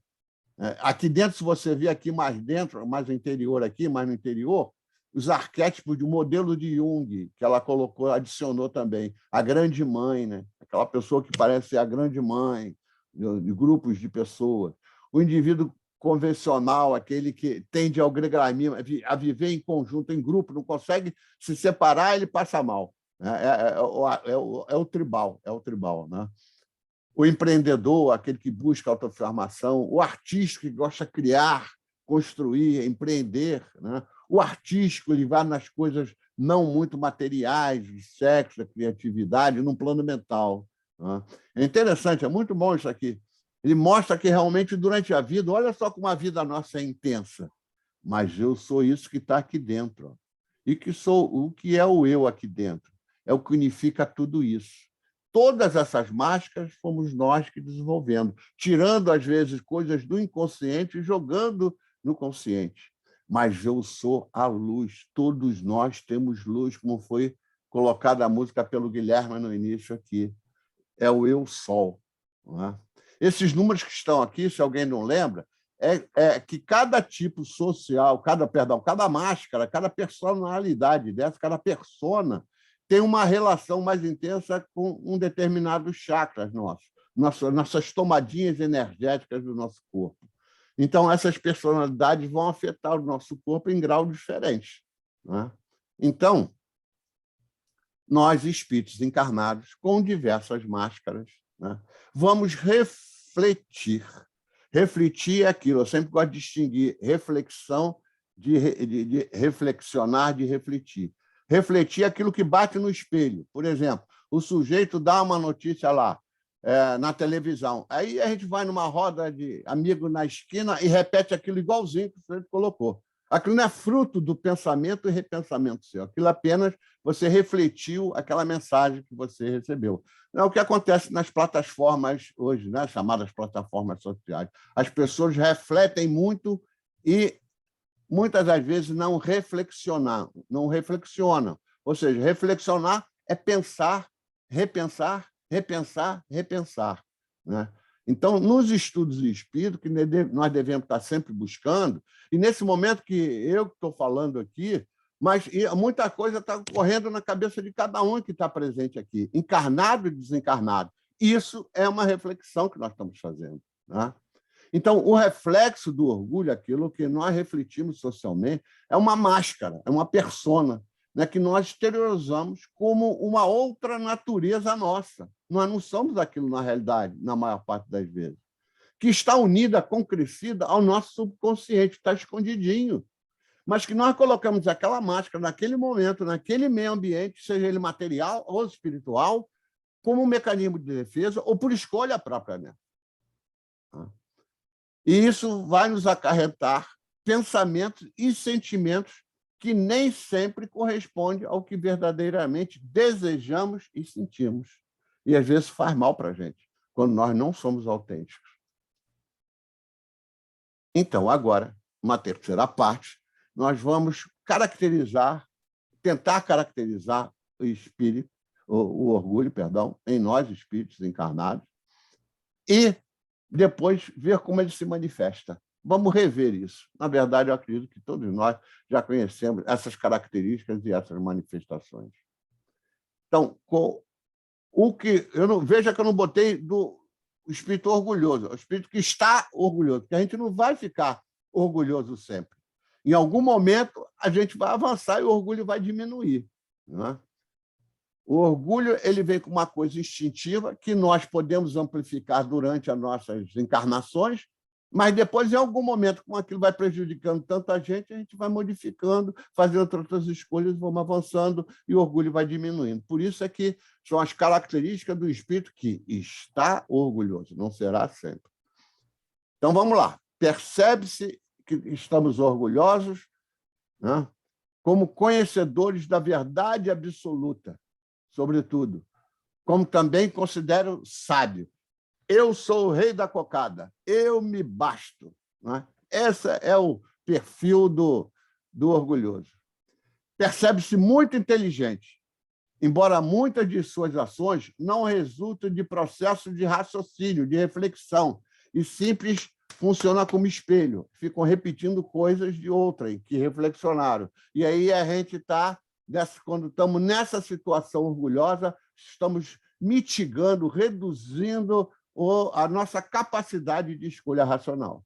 Aqui dentro, se você ver aqui mais dentro, mais no interior aqui, mais no interior, os arquétipos do modelo de Jung, que ela colocou, adicionou também. A grande mãe, né? Aquela pessoa que parece ser a grande mãe de grupos de pessoas. O indivíduo convencional, aquele que tende ao gregarismo, a viver em conjunto, em grupo, não consegue se separar, ele passa mal. É o tribal, né? O empreendedor, aquele que busca autoafirmação, o artista que gosta de criar, construir, empreender, né? O artístico, ele vai nas coisas não muito materiais, de sexo, da criatividade, num plano mental. Né? É interessante, é muito bom isso aqui. Ele mostra que realmente, durante a vida, olha só como a vida nossa é intensa, mas eu sou isso que está aqui dentro. Ó. E que sou o que é o eu aqui dentro. É o que unifica tudo isso. Todas essas máscaras fomos nós que desenvolvendo, tirando, às vezes, coisas do inconsciente e jogando no consciente. Mas eu sou a luz, todos nós temos luz, como foi colocada a música pelo Guilherme no início aqui. É o eu sol. Não é? Esses números que estão aqui, se alguém não lembra, é que cada tipo social, cada máscara, cada personalidade dessa, cada persona, tem uma relação mais intensa com um determinado chakras nossas tomadinhas energéticas do nosso corpo. Então, essas personalidades vão afetar o nosso corpo em graus diferentes, né? Então, nós, espíritos encarnados, com diversas máscaras, né, vamos refletir. Refletir é aquilo, eu sempre gosto de distinguir reflexão de reflexionar, de refletir. Refletir é aquilo que bate no espelho. Por exemplo, o sujeito dá uma notícia lá, na televisão. Aí a gente vai numa roda de amigos na esquina e repete aquilo igualzinho que o sujeito colocou. Aquilo não é fruto do pensamento e repensamento seu. Aquilo apenas você refletiu aquela mensagem que você recebeu. É o que acontece nas plataformas hoje, né? Chamadas plataformas sociais. As pessoas refletem muito e, muitas das vezes, não reflexionam. Ou seja, reflexionar é pensar, repensar, repensar, né? Então, nos estudos de espírito, que nós devemos estar sempre buscando, e nesse momento que eu estou falando aqui, mas muita coisa está ocorrendo na cabeça de cada um que está presente aqui, encarnado e desencarnado. Isso é uma reflexão que nós estamos fazendo, né? Então, o reflexo do orgulho, aquilo que nós refletimos socialmente, é uma máscara, é uma persona, né, que nós exteriorizamos como uma outra natureza nossa. Nós não somos aquilo na realidade, na maior parte das vezes, que está unida, concrescida ao nosso subconsciente, está escondidinho, mas que nós colocamos aquela máscara naquele momento, naquele meio ambiente, seja ele material ou espiritual, como um mecanismo de defesa ou por escolha própria, né? E isso vai nos acarretar pensamentos e sentimentos que nem sempre correspondem ao que verdadeiramente desejamos e sentimos. E, às vezes, faz mal para a gente, quando nós não somos autênticos. Então, agora, uma terceira parte, nós vamos tentar caracterizar o espírito, o orgulho, perdão, em nós, espíritos encarnados, e depois ver como ele se manifesta. Vamos rever isso. Na verdade, eu acredito que todos nós já conhecemos essas características e essas manifestações. Então, veja que eu não botei do espírito orgulhoso, o espírito que está orgulhoso, porque a gente não vai ficar orgulhoso sempre. Em algum momento, a gente vai avançar e o orgulho vai diminuir, não é? O orgulho ele vem com uma coisa instintiva que nós podemos amplificar durante as nossas encarnações, mas depois, em algum momento, como aquilo vai prejudicando tanta gente, a gente vai modificando, fazendo outras escolhas, vamos avançando e o orgulho vai diminuindo. Por isso é que são as características do espírito que está orgulhoso, não será sempre. Então, vamos lá. Percebe-se que estamos orgulhosos, né, como conhecedores da verdade absoluta, sobretudo, como também considero sábio. Eu sou o rei da cocada, eu me basto, né? Esse é o perfil do orgulhoso. Percebe-se muito inteligente, embora muitas de suas ações não resultem de processo de raciocínio, de reflexão, e simples funciona como espelho, ficam repetindo coisas de outrem que reflexionaram. E aí a gente está, quando estamos nessa situação orgulhosa, estamos mitigando, reduzindo a nossa capacidade de escolha racional.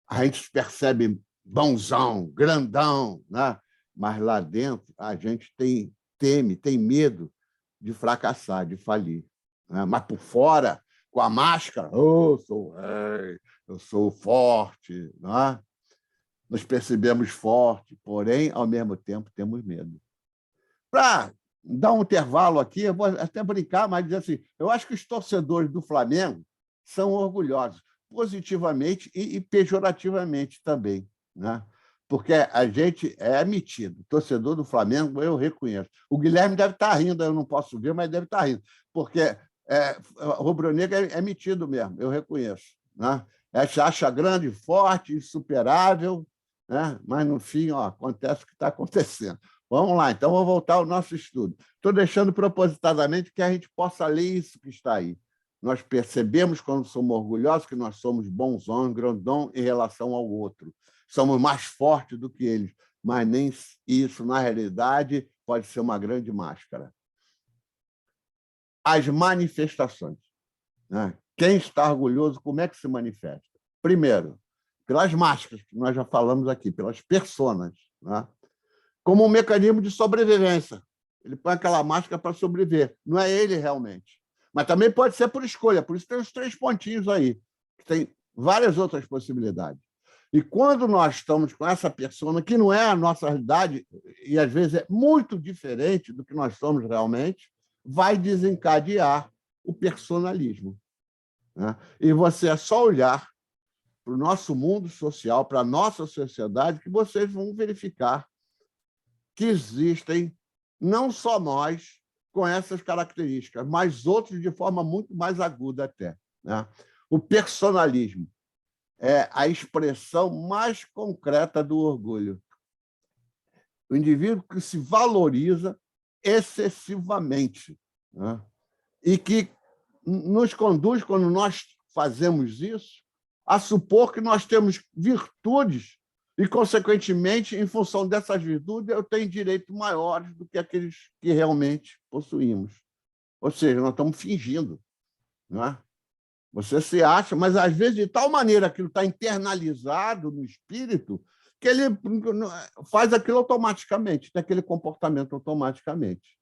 A gente se percebe bonzão, grandão, né? Mas lá dentro a gente tem medo de fracassar, de falir, né? Mas por fora, com a máscara, eu sou rei, eu sou forte, né? Nos percebemos fortes, porém, ao mesmo tempo, temos medo. Para dar um intervalo aqui, eu vou até brincar, mas dizer assim, eu acho que os torcedores do Flamengo são orgulhosos, positivamente e pejorativamente também, né? Porque a gente é metido. Torcedor do Flamengo, eu reconheço. O Guilherme deve estar rindo, eu não posso ver, mas deve estar rindo, porque o rubro-negro é metido mesmo, eu reconheço, né? Acha grande, forte, insuperável, né? Mas, no fim, acontece o que está acontecendo. Vamos lá, então vou voltar ao nosso estudo. Estou deixando propositadamente que a gente possa ler isso que está aí. Nós percebemos, quando somos orgulhosos, que nós somos bonzão, grandão em relação ao outro. Somos mais fortes do que eles, mas nem isso, na realidade, pode ser uma grande máscara. As manifestações, né? Quem está orgulhoso, como é que se manifesta? Primeiro, pelas máscaras, que nós já falamos aqui, pelas personas, né? Como um mecanismo de sobrevivência. Ele põe aquela máscara para sobreviver. Não é ele realmente. Mas também pode ser por escolha. Por isso tem os 3 pontinhos aí, que tem várias outras possibilidades. E quando nós estamos com essa persona, que não é a nossa realidade, e às vezes é muito diferente do que nós somos realmente, vai desencadear o personalismo, né? E você é só olhar para o nosso mundo social, para a nossa sociedade, que vocês vão verificar que existem não só nós com essas características, mas outros de forma muito mais aguda até, né? O personalismo é a expressão mais concreta do orgulho. O indivíduo que se valoriza excessivamente, né? E que nos conduz, quando nós fazemos isso, a supor que nós temos virtudes e, consequentemente, em função dessas virtudes, eu tenho direitos maiores do que aqueles que realmente possuímos. Ou seja, nós estamos fingindo, não é? Você se acha, mas, às vezes, de tal maneira aquilo está internalizado no espírito que ele faz aquilo automaticamente, tem aquele comportamento automaticamente.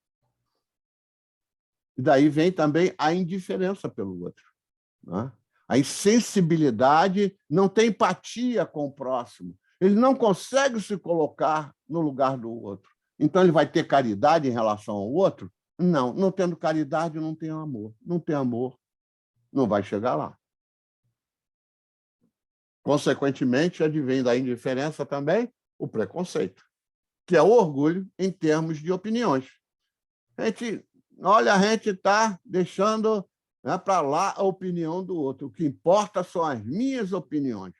E daí vem também a indiferença pelo outro, não é? A insensibilidade, não tem empatia com o próximo. Ele não consegue se colocar no lugar do outro. Então, ele vai ter caridade em relação ao outro? Não, não tendo caridade, não tem amor. Não tem amor, não vai chegar lá. Consequentemente, advém da indiferença também o preconceito, que é o orgulho em termos de opiniões. A gente está deixando, né, para lá a opinião do outro. O que importa são as minhas opiniões.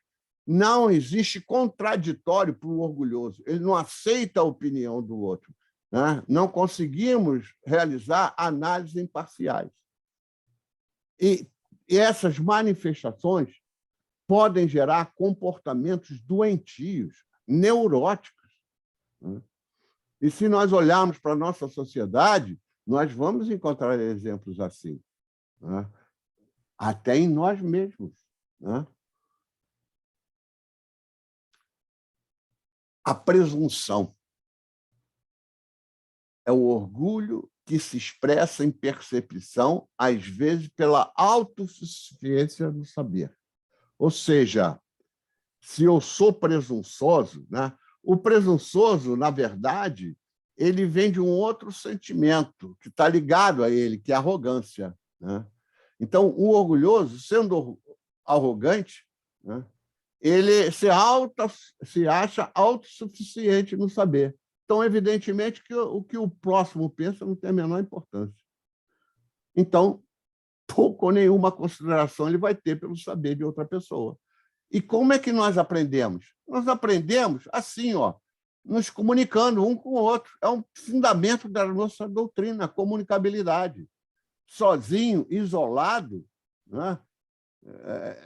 Não existe contraditório para o orgulhoso. Ele não aceita a opinião do outro, né? Não conseguimos realizar análises imparciais. E essas manifestações podem gerar comportamentos doentios, neuróticos, né? E se nós olharmos para a nossa sociedade, nós vamos encontrar exemplos assim, né? Até em nós mesmos, né? A presunção é o orgulho que se expressa em percepção, às vezes pela autossuficiência do saber. Ou seja, se eu sou presunçoso, né? O presunçoso, na verdade, ele vem de um outro sentimento que está ligado a ele, que é a arrogância, né? Então, o orgulhoso, sendo arrogante, né, ele se acha autossuficiente no saber. Então, evidentemente, que o que o próximo pensa não tem a menor importância. Então, pouco ou nenhuma consideração ele vai ter pelo saber de outra pessoa. E como é que nós aprendemos? Nós aprendemos assim, ó, nos comunicando um com o outro. É um fundamento da nossa doutrina, a comunicabilidade. Sozinho, isolado, né,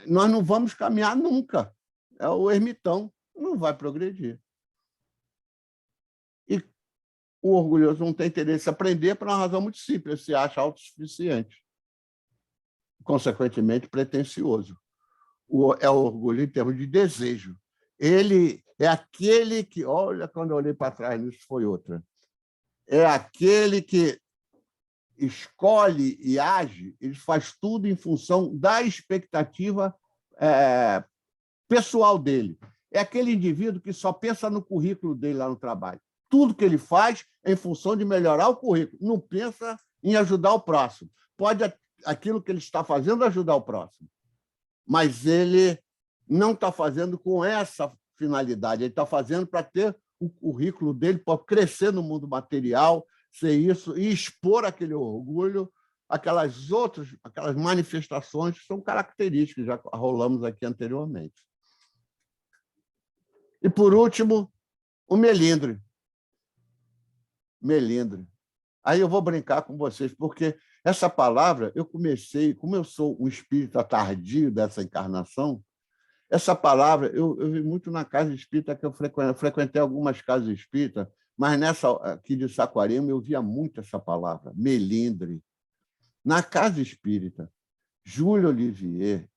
nós não vamos caminhar nunca. É o ermitão, não vai progredir. E o orgulhoso não tem interesse em aprender por uma razão muito simples, se acha autossuficiente. Consequentemente, pretensioso. É o orgulho em termos de desejo. Ele é aquele que... Olha, quando eu olhei para trás, isso foi outra. É aquele que escolhe e age, ele faz tudo em função da expectativa pessoal dele. É aquele indivíduo que só pensa no currículo dele lá no trabalho. Tudo que ele faz é em função de melhorar o currículo, não pensa em ajudar o próximo. Pode aquilo que ele está fazendo ajudar o próximo, mas ele não está fazendo com essa finalidade, ele está fazendo para ter o currículo dele, para crescer no mundo material, ser isso, e expor aquele orgulho, aquelas manifestações que são características, já rolamos aqui anteriormente. E, por último, o melindre. Melindre. Aí eu vou brincar com vocês, porque Essa palavra, eu comecei, como eu sou um espírita tardio dessa encarnação, essa palavra, eu vi muito na casa espírita, que eu frequentei algumas casas espíritas, mas nessa aqui de Saquarema eu via muito essa palavra, melindre. Na casa espírita, Júlio Olivier,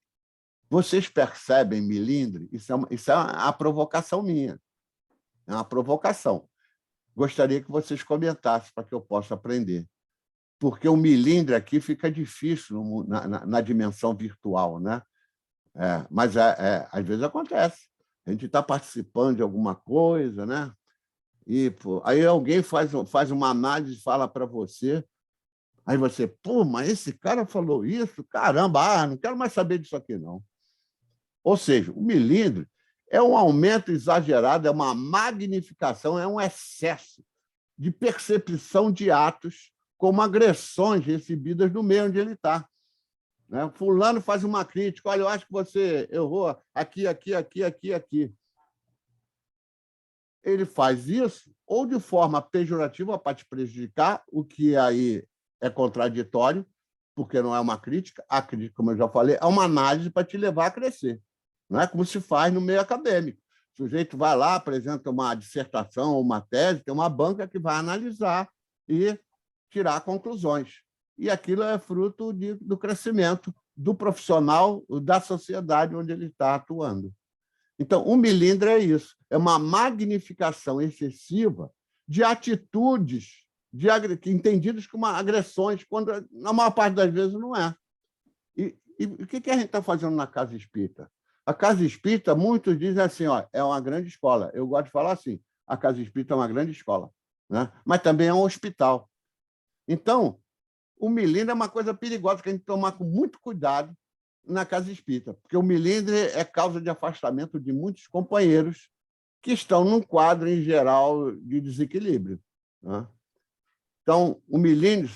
vocês percebem melindre? Isso é uma provocação minha. É uma provocação. Gostaria que vocês comentassem para que eu possa aprender. Porque o melindre aqui fica difícil na dimensão virtual, né? Mas às vezes acontece. A gente está participando de alguma coisa, né? E aí alguém faz uma análise e fala para você, aí você, mas esse cara falou isso? Caramba, não quero mais saber disso aqui, não. Ou seja, o melindre é um aumento exagerado, é uma magnificação, é um excesso de percepção de atos como agressões recebidas no meio onde ele está. Né? Fulano faz uma crítica, olha, eu acho que você errou aqui, aqui, aqui, aqui, aqui. Ele faz isso ou de forma pejorativa para te prejudicar, o que aí é contraditório, porque não é uma crítica. A crítica, como eu já falei, é uma análise para te levar a crescer. Não é como se faz no meio acadêmico. O sujeito vai lá, apresenta uma dissertação ou uma tese, tem uma banca que vai analisar e tirar conclusões. E aquilo é fruto do crescimento do profissional, da sociedade onde ele está atuando. Então, o melindre é isso, é uma magnificação excessiva de atitudes entendidas como agressões, quando, na maior parte das vezes, não é. E o que a gente está fazendo na casa espírita? A casa espírita, muitos dizem assim, é uma grande escola. Eu gosto de falar assim, a casa espírita é uma grande escola, né? Mas também é um hospital. Então, o melindre é uma coisa perigosa que a gente tem que tomar com muito cuidado na casa espírita, porque o melindre é causa de afastamento de muitos companheiros que estão num quadro, em geral, de desequilíbrio. Né? Então, o melindre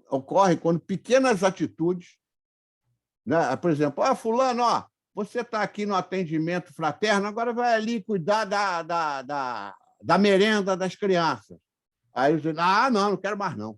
ocorre quando pequenas atitudes, né? Por exemplo, fulano, você está aqui no atendimento fraterno, agora vai ali cuidar da merenda das crianças. Aí você diz, não quero mais não.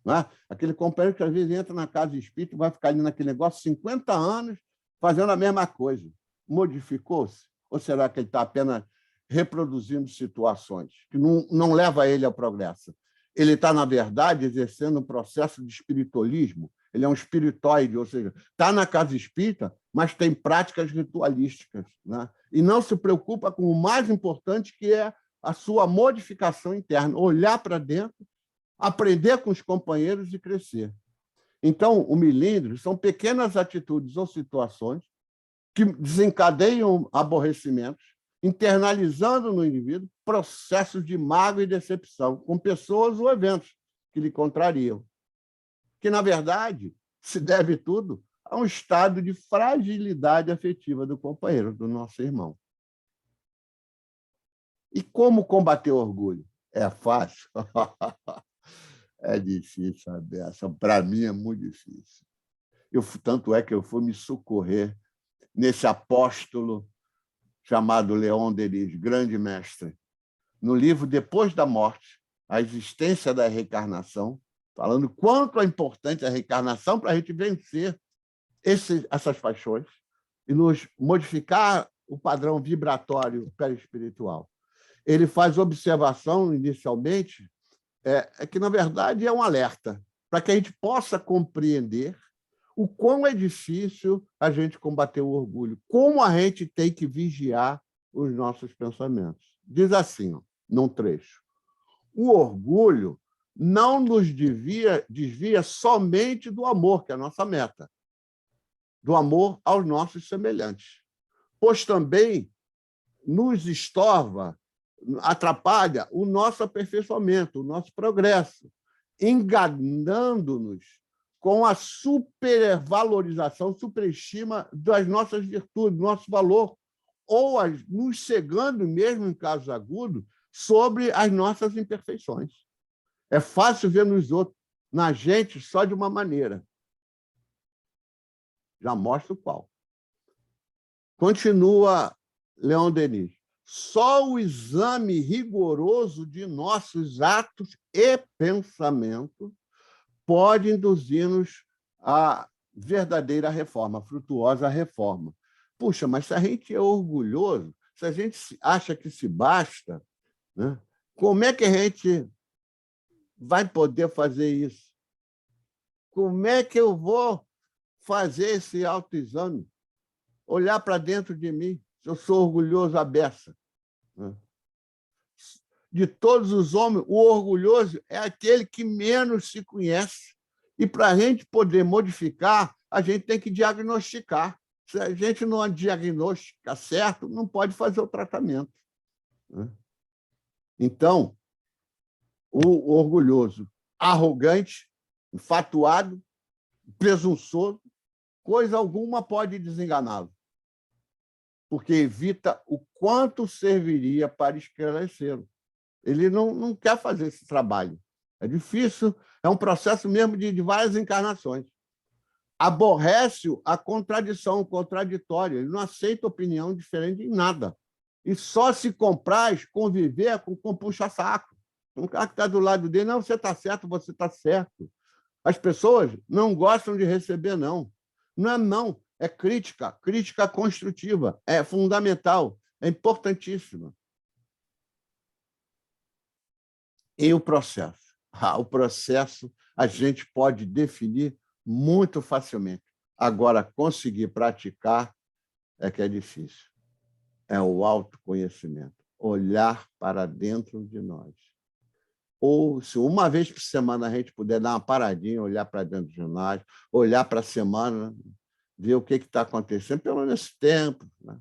Né? Aquele companheiro que às vezes entra na casa espírita e vai ficar ali naquele negócio 50 anos fazendo a mesma coisa. Modificou-se? Ou será que ele está apenas reproduzindo situações que não leva ele ao progresso? Ele está, na verdade, exercendo um processo de espiritualismo. Ele é um espiritoide, ou seja, está na casa espírita, mas tem práticas ritualísticas. Né? E não se preocupa com o mais importante, que é a sua modificação interna. Olhar para dentro, aprender com os companheiros e crescer. Então, o melindre são pequenas atitudes ou situações que desencadeiam aborrecimentos, internalizando no indivíduo processos de mágoa e decepção com pessoas ou eventos que lhe contrariam. Que, na verdade, se deve tudo a um estado de fragilidade afetiva do companheiro, do nosso irmão. E como combater o orgulho? É fácil? É difícil, sabe? Para mim é muito difícil. Tanto é que eu fui me socorrer nesse apóstolo chamado Leon Denis, grande mestre, no livro Depois da Morte, a existência da reencarnação, falando quanto é importante a reencarnação para a gente vencer essas paixões e nos modificar o padrão vibratório perispiritual. Ele faz observação, inicialmente, que, na verdade, é um alerta para que a gente possa compreender o quão é difícil a gente combater o orgulho, como a gente tem que vigiar os nossos pensamentos. Diz assim, num trecho, o orgulho não nos desvia somente do amor, que é a nossa meta, do amor aos nossos semelhantes, pois também nos estorva, atrapalha o nosso aperfeiçoamento, o nosso progresso, enganando-nos com a supervalorização, superestima das nossas virtudes, do nosso valor, ou nos cegando, mesmo em casos agudos, sobre as nossas imperfeições. É fácil ver nos outros, na gente, só de uma maneira. Já mostro qual. Continua Leon Denis. Só o exame rigoroso de nossos atos e pensamentos pode induzir-nos à verdadeira reforma, à frutuosa reforma. Puxa, mas se a gente é orgulhoso, se a gente acha que se basta, né, como é que a gente vai poder fazer isso? Como é que eu vou fazer esse autoexame? Olhar para dentro de mim, se eu sou orgulhoso à beça. De todos os homens, o orgulhoso é aquele que menos se conhece. E para a gente poder modificar, a gente tem que diagnosticar. Se a gente não diagnostica certo, não pode fazer o tratamento. Então, o orgulhoso, arrogante, enfatuado, presunçoso, coisa alguma pode desenganá-lo, porque evita o quanto serviria para esclarecê-lo. Ele não quer fazer esse trabalho. É difícil, é um processo mesmo de várias encarnações. Aborrece a contradição, o contraditório. Ele não aceita opinião diferente em nada. E só se compraz conviver com puxa-saco. Um cara que está do lado dele, não, você está certo, você está certo. As pessoas não gostam de receber não. Não é não, é crítica, crítica construtiva, é fundamental, é importantíssima. E o processo? O processo a gente pode definir muito facilmente. Agora, conseguir praticar é que é difícil. É o autoconhecimento, olhar para dentro de nós. Ou, se uma vez por semana a gente puder dar uma paradinha, olhar para dentro de nós, olhar para a semana, ver o que está acontecendo, pelo menos nesse tempo. Né?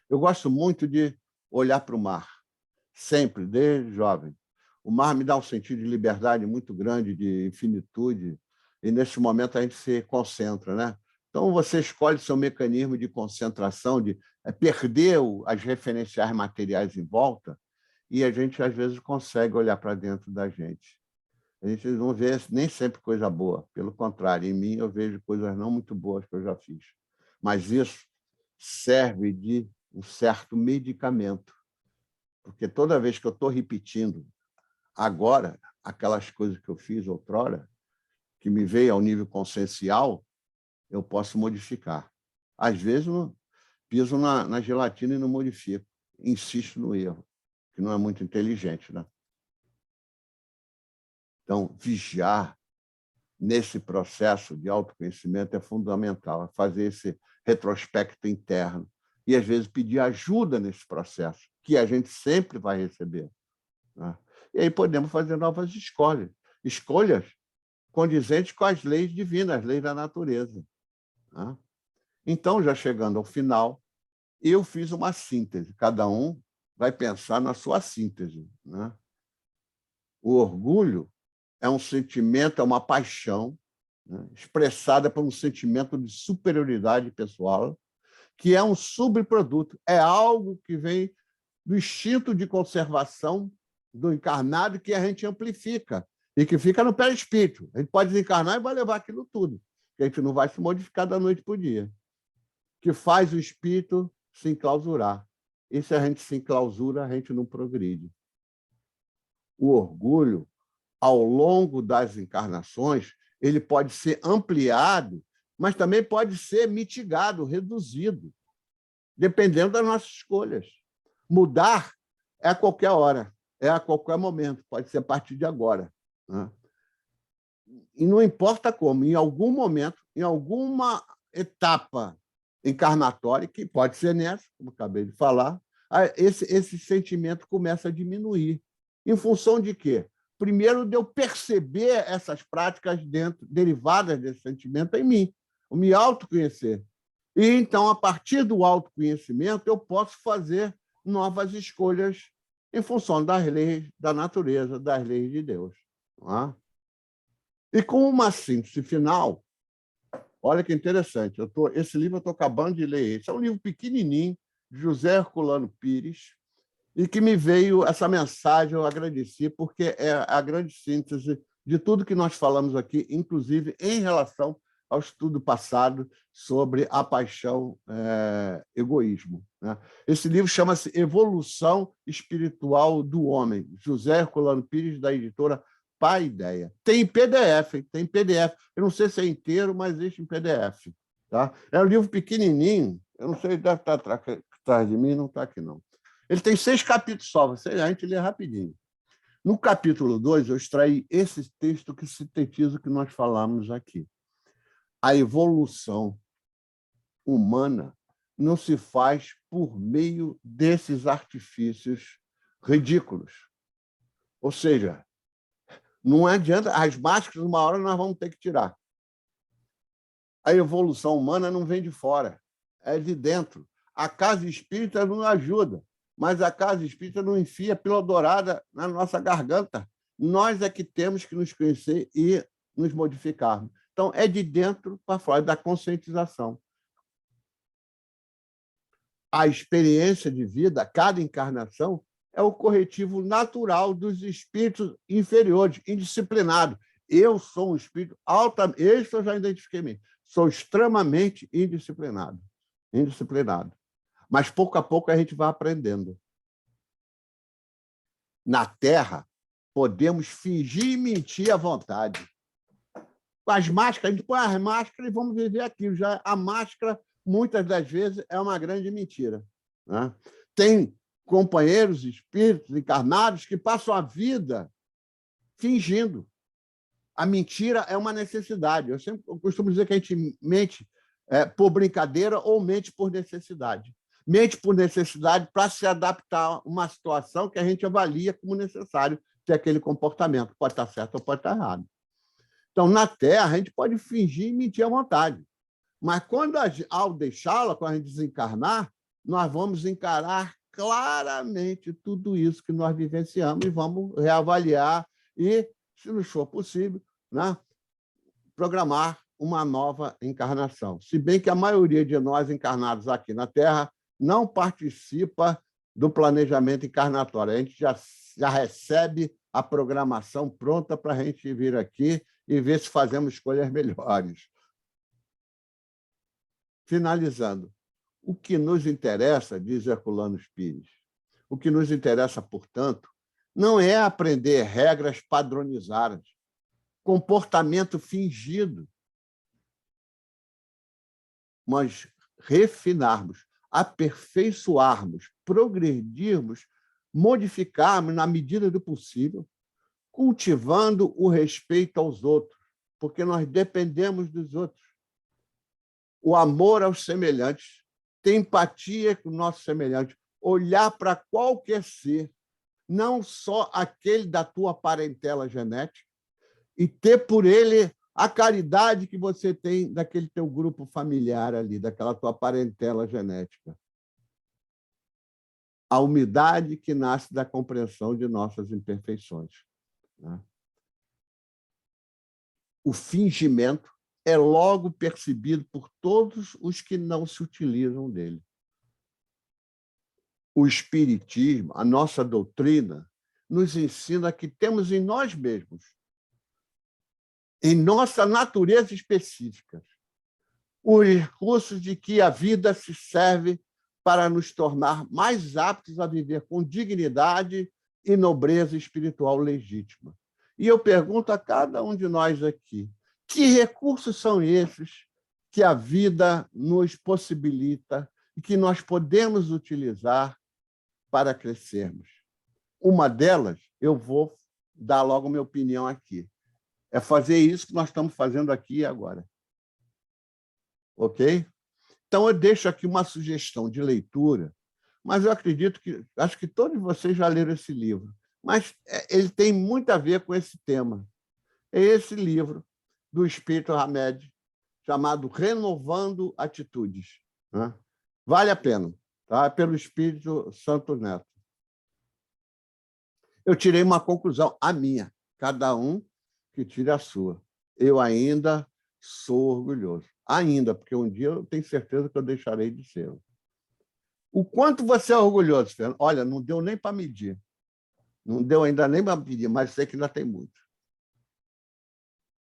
Eu gosto muito de olhar para o mar, sempre, desde jovem. O mar me dá um sentido de liberdade muito grande, de infinitude, e, nesse momento, a gente se concentra. Né? Então, você escolhe seu mecanismo de concentração, de perder as referenciais materiais em volta, e a gente, às vezes, consegue olhar para dentro da gente. A gente não vê nem sempre coisa boa. Pelo contrário, em mim eu vejo coisas não muito boas que eu já fiz. Mas isso serve de um certo medicamento. Porque toda vez que eu estou repetindo agora aquelas coisas que eu fiz outrora, que me veio ao nível consciencial, eu posso modificar. Às vezes, eu piso na gelatina e não modifico. Insisto no erro, que não é muito inteligente. Né? Então, vigiar nesse processo de autoconhecimento é fundamental, é fazer esse retrospecto interno e, às vezes, pedir ajuda nesse processo, que a gente sempre vai receber. Né? E aí podemos fazer novas escolhas condizentes com as leis divinas, as leis da natureza. Né? Então, já chegando ao final, eu fiz uma síntese, cada um vai pensar na sua síntese. Né? O orgulho é um sentimento, é uma paixão, né, expressada por um sentimento de superioridade pessoal, que é um subproduto, é algo que vem do instinto de conservação do encarnado que a gente amplifica e que fica no perispírito. A gente pode desencarnar e vai levar aquilo tudo, que a gente não vai se modificar da noite para o dia, que faz o espírito se enclausurar. E se a gente se enclausura, a gente não progride. O orgulho, ao longo das encarnações, ele pode ser ampliado, mas também pode ser mitigado, reduzido, dependendo das nossas escolhas. Mudar é a qualquer hora, é a qualquer momento, pode ser a partir de agora. Né? E não importa como, em algum momento, em alguma etapa encarnatória, que pode ser nessa, como acabei de falar, esse sentimento começa a diminuir. Em função de quê? Primeiro, de eu perceber essas práticas derivadas desse sentimento em mim, eu me autoconhecer. E, então, a partir do autoconhecimento, eu posso fazer novas escolhas em função das leis da natureza, das leis de Deus. Não é? E com uma síntese final, olha que interessante, esse livro eu estou acabando de ler. Esse é um livro pequenininho, de José Herculano Pires, e que me veio essa mensagem, eu agradeci, porque é a grande síntese de tudo que nós falamos aqui, inclusive em relação ao estudo passado sobre a paixão, egoísmo. Né? Esse livro chama-se Evolução Espiritual do Homem, José Herculano Pires, da editora pá ideia. Tem em PDF, hein? Tem em PDF. Eu não sei se é inteiro, mas existe em PDF. Tá? É um livro pequenininho, eu não sei, deve estar atrás de mim, não está aqui, não. Ele tem 6 capítulos só, a gente lê rapidinho. No capítulo 2, eu extraí esse texto que sintetiza o que nós falamos aqui. A evolução humana não se faz por meio desses artifícios ridículos. Ou seja, não adianta, as máscaras, uma hora nós vamos ter que tirar. A evolução humana não vem de fora, é de dentro. A casa espírita não ajuda, mas a casa espírita não enfia a pílula dourada na nossa garganta. Nós é que temos que nos conhecer e nos modificarmos. Então, é de dentro para fora, da conscientização. A experiência de vida, cada encarnação, é o corretivo natural dos espíritos inferiores, indisciplinados. Eu sou um espírito altamente... Esse eu já identifiquei mesmo. Sou extremamente indisciplinado. Mas, pouco a pouco, a gente vai aprendendo. Na Terra, podemos fingir e mentir à vontade. Com as máscaras, a gente põe as máscaras e vamos viver aquilo. Já a máscara, muitas das vezes, é uma grande mentira. Né? Tem companheiros, espíritos encarnados que passam a vida fingindo. A mentira é uma necessidade. Eu costumo dizer que a gente mente por brincadeira ou mente por necessidade. Mente por necessidade para se adaptar a uma situação que a gente avalia como necessário ter aquele comportamento. Pode estar certo ou pode estar errado. Então, na Terra, a gente pode fingir e mentir à vontade. Mas, ao deixá-la, quando a gente desencarnar, nós vamos encarar claramente tudo isso que nós vivenciamos e vamos reavaliar e, se nos for possível, né, programar uma nova encarnação. Se bem que a maioria de nós encarnados aqui na Terra não participa do planejamento encarnatório. A gente já recebe a programação pronta para a gente vir aqui e ver se fazemos escolhas melhores. Finalizando, o que nos interessa, diz Herculano Pires, o que nos interessa, portanto, não é aprender regras padronizadas, comportamento fingido, mas refinarmos, aperfeiçoarmos, progredirmos, modificarmos na medida do possível, cultivando o respeito aos outros, porque nós dependemos dos outros. O amor aos semelhantes, ter empatia com o nosso semelhante, olhar para qualquer ser, não só aquele da tua parentela genética, e ter por ele a caridade que você tem daquele teu grupo familiar ali, daquela tua parentela genética. A humildade que nasce da compreensão de nossas imperfeições. Né? O fingimento é logo percebido por todos os que não se utilizam dele. O Espiritismo, a nossa doutrina, nos ensina que temos em nós mesmos, em nossa natureza específica, os recursos de que a vida se serve para nos tornar mais aptos a viver com dignidade e nobreza espiritual legítima. E eu pergunto a cada um de nós aqui, que recursos são esses que a vida nos possibilita e que nós podemos utilizar para crescermos? Uma delas, eu vou dar logo minha opinião aqui, é fazer isso que nós estamos fazendo aqui e agora. Ok? Então, eu deixo aqui uma sugestão de leitura, mas eu acredito que... Acho que todos vocês já leram esse livro, mas ele tem muito a ver com esse tema. É esse livro do Espírito Hamed, chamado Renovando Atitudes. Né? Vale a pena, tá? Pelo Espírito Santo Neto. Eu tirei uma conclusão, a minha, cada um que tire a sua. Eu ainda sou orgulhoso. Ainda, porque um dia eu tenho certeza que eu deixarei de ser. O quanto você é orgulhoso, Fernando? Olha, não deu nem para medir. Não deu ainda nem para medir, mas sei que ainda tem muito.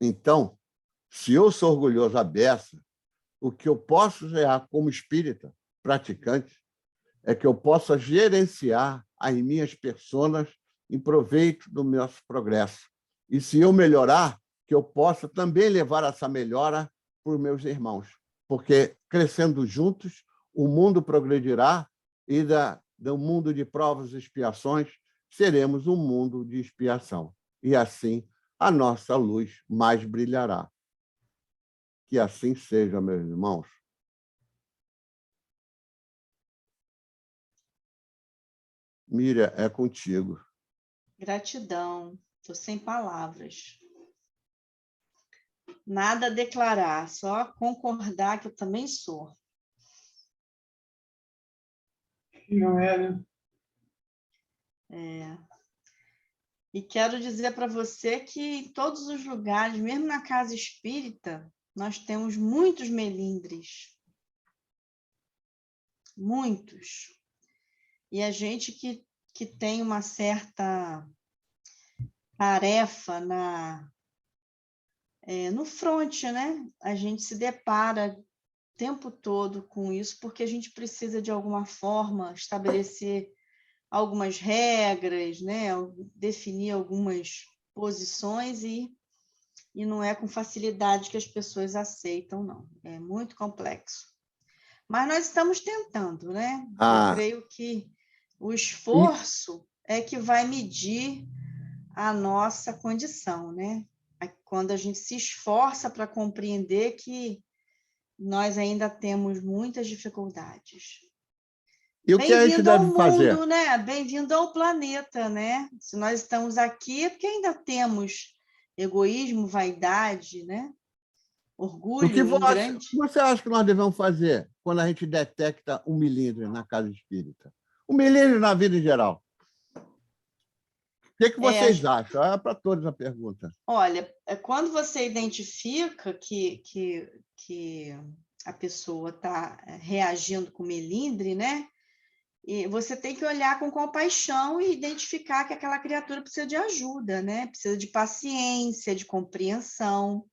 Então, se eu sou orgulhoso à beça, o que eu posso gerar como espírita, praticante, é que eu possa gerenciar as minhas personas em proveito do meu progresso, E se eu melhorar, que eu possa também levar essa melhora para os meus irmãos. Porque, crescendo juntos, o mundo progredirá e do mundo de provas e expiações, seremos um mundo de expiação. E assim, a nossa luz mais brilhará. Que assim seja, meus irmãos. Miriam, é contigo. Gratidão. Estou sem palavras. Nada a declarar, só concordar que eu também sou. Não é, né? E quero dizer para você que em todos os lugares, mesmo na casa espírita, nós temos muitos melindres. Muitos. E a gente que tem uma certa tarefa no front, né? A gente se depara o tempo todo com isso, porque a gente precisa, de alguma forma, estabelecer algumas regras, né? Definir algumas posições e não é com facilidade que as pessoas aceitam, não. É muito complexo. Mas nós estamos tentando, né? Eu creio que o esforço é que vai medir a nossa condição, né? Quando a gente se esforça para compreender que nós ainda temos muitas dificuldades. E o que a gente deve fazer? Mundo, né? Bem-vindo ao planeta, né? Se nós estamos aqui é porque ainda temos egoísmo, vaidade, né? Orgulho. O que você acha que nós devemos fazer quando a gente detecta um melindre na casa espírita? Um melindre na vida em geral. O que vocês acham? É para todos a pergunta. Olha, quando você identifica que a pessoa está reagindo com melindre, né? E você tem que olhar com compaixão e identificar que aquela criatura precisa de ajuda, né? Precisa de paciência, de compreensão.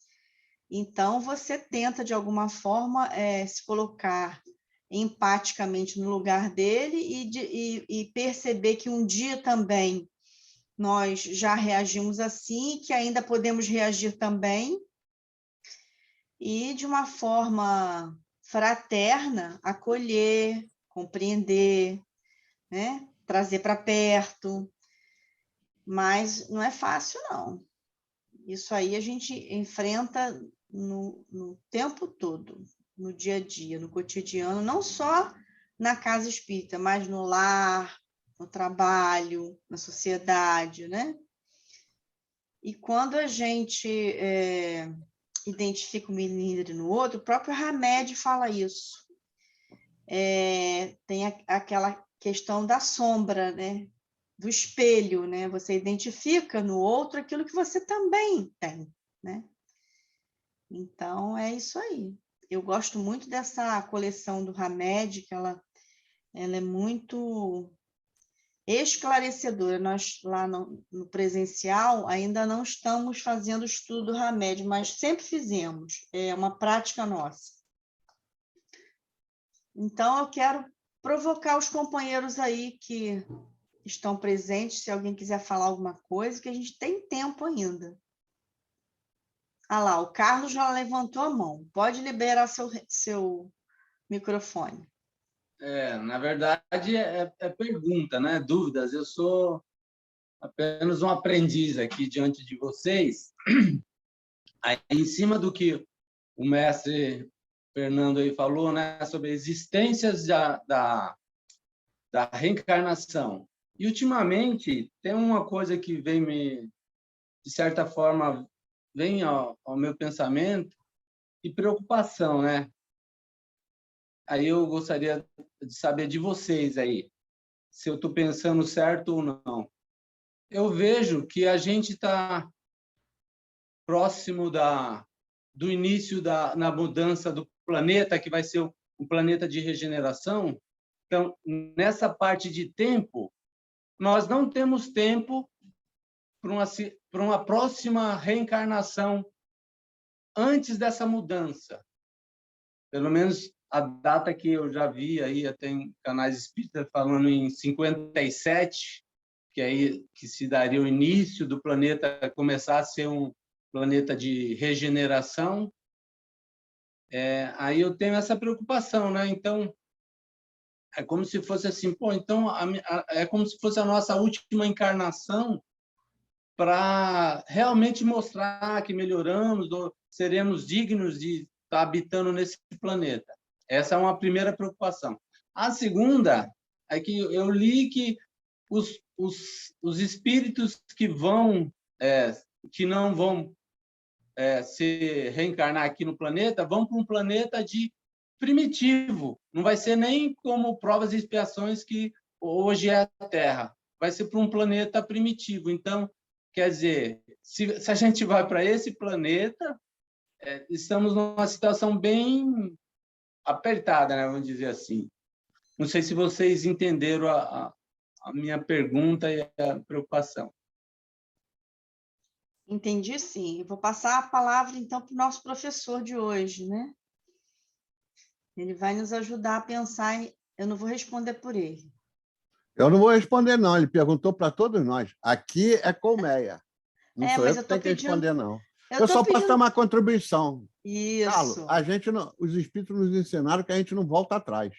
Então, você tenta, de alguma forma, se colocar empaticamente no lugar dele e perceber que um dia também nós já reagimos assim, que ainda podemos reagir também, e, de uma forma fraterna, acolher, compreender, né? Trazer para perto. Mas não é fácil, não. Isso aí a gente enfrenta no tempo todo, no dia a dia, no cotidiano, não só na casa espírita, mas no lar, no trabalho, na sociedade, né? E quando a gente identifica o melindre no outro, o próprio Hamed fala isso. Tem aquela questão da sombra, né? Do espelho, né? Você identifica no outro aquilo que você também tem, né? Então, é isso aí. Eu gosto muito dessa coleção do Hamed, que ela é muito esclarecedora. Nós, lá no presencial, ainda não estamos fazendo o estudo do Hamed, mas sempre fizemos. É uma prática nossa. Então, eu quero provocar os companheiros aí que estão presentes, se alguém quiser falar alguma coisa, que a gente tem tempo ainda. Ah lá, o Carlos já levantou a mão. Pode liberar seu microfone. Na verdade, é pergunta, né? Dúvidas. Eu sou apenas um aprendiz aqui diante de vocês. Aí, em cima do que o mestre Fernando aí falou, né? Sobre existências da reencarnação. E, ultimamente, tem uma coisa que vem de certa forma, vem ao meu pensamento, e preocupação, né? Aí eu gostaria de saber de vocês aí, se eu estou pensando certo ou não. Eu vejo que a gente está próximo do início na mudança do planeta, que vai ser um planeta de regeneração. Então, nessa parte de tempo, nós não temos tempo para uma próxima reencarnação antes dessa mudança. Pelo menos a data que eu já vi aí, tem canais espíritas falando em 57, que se daria o início do planeta começar a ser um planeta de regeneração, aí eu tenho essa preocupação, né? Então, é como se fosse assim, pô, então é como se fosse a nossa última encarnação para realmente mostrar que melhoramos, ou seremos dignos de estar habitando nesse planeta. Essa é uma primeira preocupação. A segunda é que eu li que os espíritos que não vão se reencarnar aqui no planeta vão para um planeta de primitivo. Não vai ser nem como provas e expiações que hoje é a Terra. Vai ser para um planeta primitivo. Então, quer dizer, se a gente vai para esse planeta, estamos numa situação bem apertada, né? Vamos dizer assim. Não sei se vocês entenderam a minha pergunta e a preocupação. Entendi, sim. Eu vou passar a palavra, então, para o nosso professor de hoje, né? Ele vai nos ajudar a pensar eu não vou responder por ele. Eu não vou responder, não. Ele perguntou para todos nós. Aqui é colmeia. Não sou eu que tenho que responder, não. Eu só posso dar uma contribuição. Isso. Carlos, os espíritos nos ensinaram que a gente não volta atrás.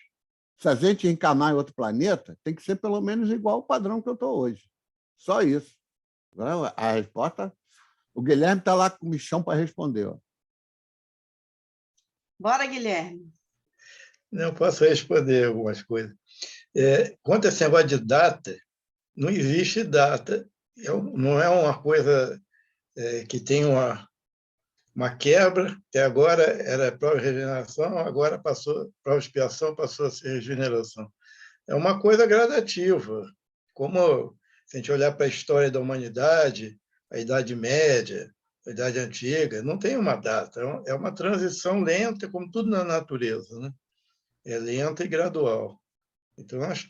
Se a gente encarnar em outro planeta, tem que ser pelo menos igual ao padrão que eu estou hoje. Só isso. A resposta... O Guilherme está lá com o Michão para responder. Ó. Bora, Guilherme. Não posso responder algumas coisas. Quanto a esse negócio de data, não existe data. Não é uma coisa que tem uma quebra, que agora era prova de regeneração, agora passou prova de expiação, passou a ser regeneração. É uma coisa gradativa. Como se a gente olhar para a história da humanidade, a Idade Média, a Idade Antiga, não tem uma data. É uma transição lenta, como tudo na natureza, né? É lenta e gradual. Então, nós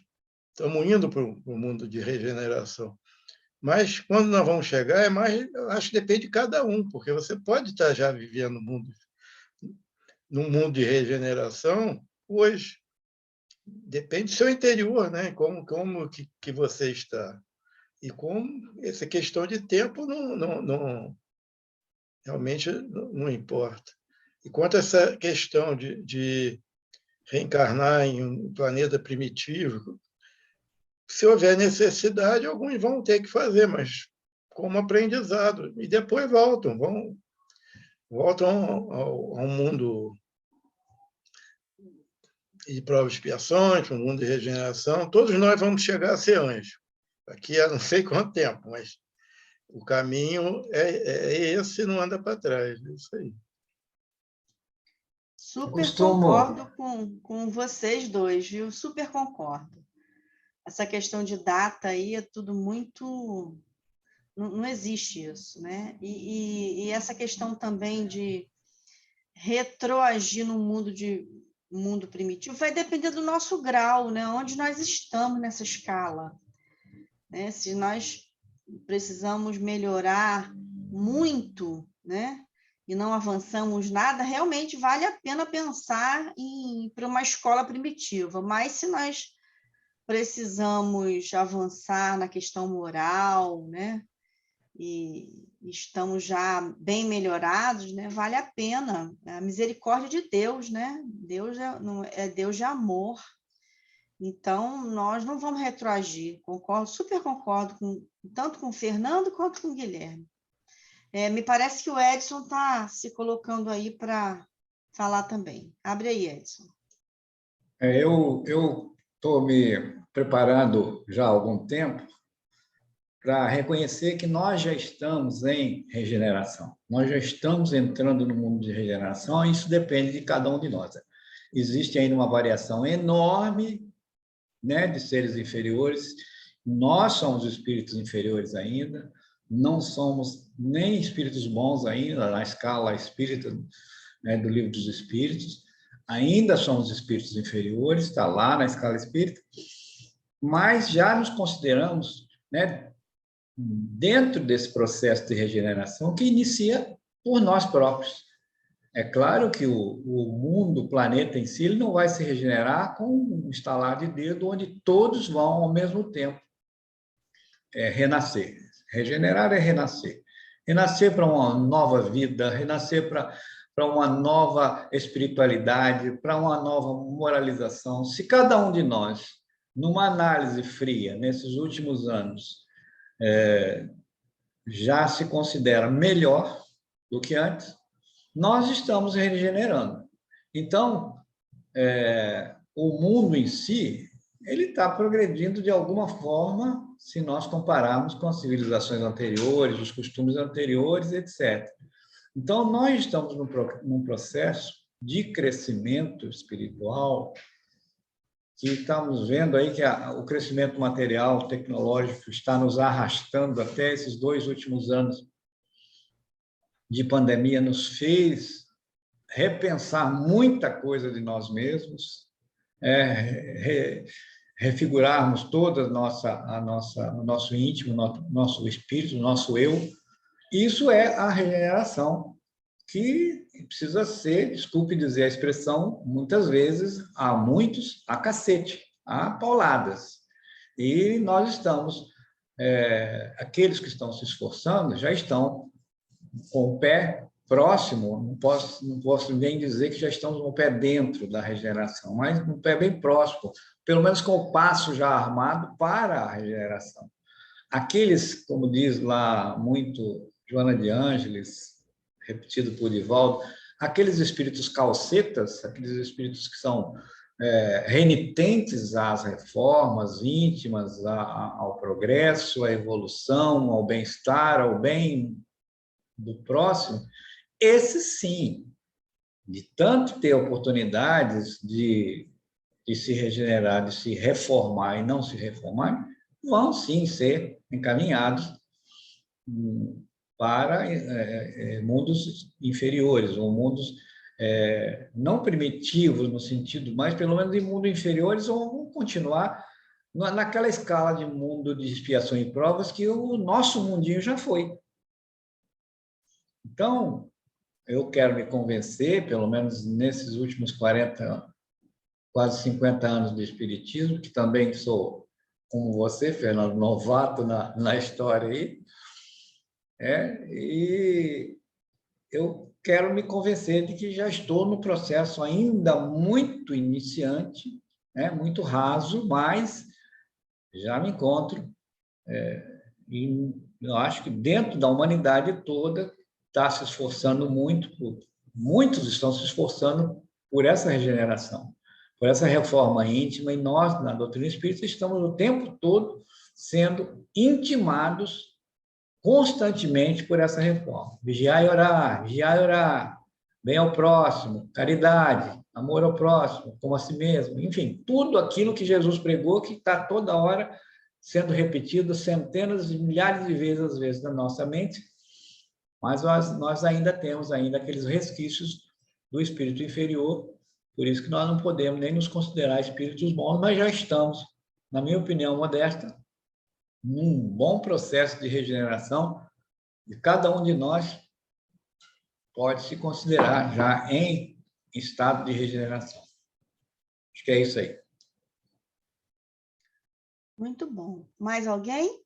estamos indo para o mundo de regeneração. Mas, quando nós vamos chegar, eu acho que depende de cada um, porque você pode estar já vivendo num mundo de regeneração hoje. Depende do seu interior, né? Como que você está. E como essa questão de tempo realmente não importa. E quanto a essa questão de reencarnar em um planeta primitivo, se houver necessidade, alguns vão ter que fazer, mas como aprendizado. E depois voltam ao mundo de provas e expiações, ao mundo de regeneração. Todos nós vamos chegar a ser anjos. Aqui há não sei quanto tempo, mas o caminho é esse, não anda para trás. É isso aí. Super concordo com vocês dois, viu? Super concordo. Essa questão de data aí é tudo muito... Não existe isso, né? E essa questão também de retroagir no mundo primitivo vai depender do nosso grau, né? Onde nós estamos nessa escala. Né? Se nós precisamos melhorar muito, né? E não avançamos nada, realmente vale a pena pensar para uma escola primitiva. Mas se nós precisamos avançar na questão moral, né? E estamos já bem melhorados, né? Vale a pena. A misericórdia de Deus, né? Deus é Deus de amor. Então, nós não vamos retroagir. Super concordo tanto com o Fernando quanto com o Guilherme. Me parece que o Edson está se colocando aí para falar também. Abre aí, Edson. Eu estou me preparando já há algum tempo para reconhecer que nós já estamos em regeneração. Nós já estamos entrando no mundo de regeneração, e isso depende de cada um de nós. Existe ainda uma variação enorme, né, de seres inferiores. Nós somos espíritos inferiores ainda, não somos nem espíritos bons ainda, na escala espírita, né, do Livro dos Espíritos. Ainda somos espíritos inferiores, está lá na escala espírita, mas já nos consideramos, né, dentro desse processo de regeneração que inicia por nós próprios. É claro que o mundo, o planeta em si, ele não vai se regenerar com um estalar de dedo onde todos vão ao mesmo tempo. é renascer. Regenerar é renascer. Renascer para uma nova vida, renascer para uma nova espiritualidade, para uma nova moralização. Se cada um de nós, numa análise fria, nesses últimos anos, já se considera melhor do que antes, nós estamos regenerando. Então, o mundo em si, ele está progredindo de alguma forma, se nós compararmos com as civilizações anteriores, os costumes anteriores, etc. Então, nós estamos num processo de crescimento espiritual que estamos vendo aí que o crescimento material, tecnológico, está nos arrastando até esses 2 últimos anos de pandemia, nos fez repensar muita coisa de nós mesmos, refigurarmos todo o nosso íntimo, nosso espírito, nosso eu. Isso é a regeneração, que precisa ser, desculpe dizer a expressão, muitas vezes, a cacete, a pauladas. E nós estamos, aqueles que estão se esforçando, já estão com o pé próximo, não posso nem dizer que já estamos com o pé dentro da regeneração, mas um pé bem próximo, pelo menos com o passo já armado para a regeneração. Aqueles, como diz lá muito Joana de Ângeles, repetido por Divaldo, aqueles espíritos calcetas, aqueles espíritos que são renitentes às reformas íntimas, ao progresso, à evolução, ao bem-estar, ao bem do próximo, esses sim, de tanto ter oportunidades de se regenerar, de se reformar e não se reformar, vão sim ser encaminhados para mundos inferiores, ou mundos não primitivos no sentido, mas pelo menos em mundos inferiores, ou vão continuar naquela escala de mundo de expiação e provas que o nosso mundinho já foi. Então, eu quero me convencer, pelo menos nesses últimos 40, quase 50 anos de espiritismo, que também sou, como você, Fernando, novato na história aí, e eu quero me convencer de que já estou no processo ainda muito iniciante, muito raso, mas já me encontro, e eu acho que dentro da humanidade toda está se esforçando muito, muitos estão se esforçando por essa regeneração, por essa reforma íntima, e nós, na doutrina espírita, estamos o tempo todo sendo intimados constantemente por essa reforma. Vigiar e orar, bem ao próximo, caridade, amor ao próximo, como a si mesmo, enfim, tudo aquilo que Jesus pregou, que está toda hora sendo repetido centenas de milhares de vezes, às vezes, na nossa mente, mas nós ainda temos aqueles resquícios do espírito inferior, por isso que nós não podemos nem nos considerar espíritos bons, mas já estamos, na minha opinião modesta, num bom processo de regeneração, e cada um de nós pode se considerar já em estado de regeneração. Acho que é isso aí. Muito bom. Mais alguém?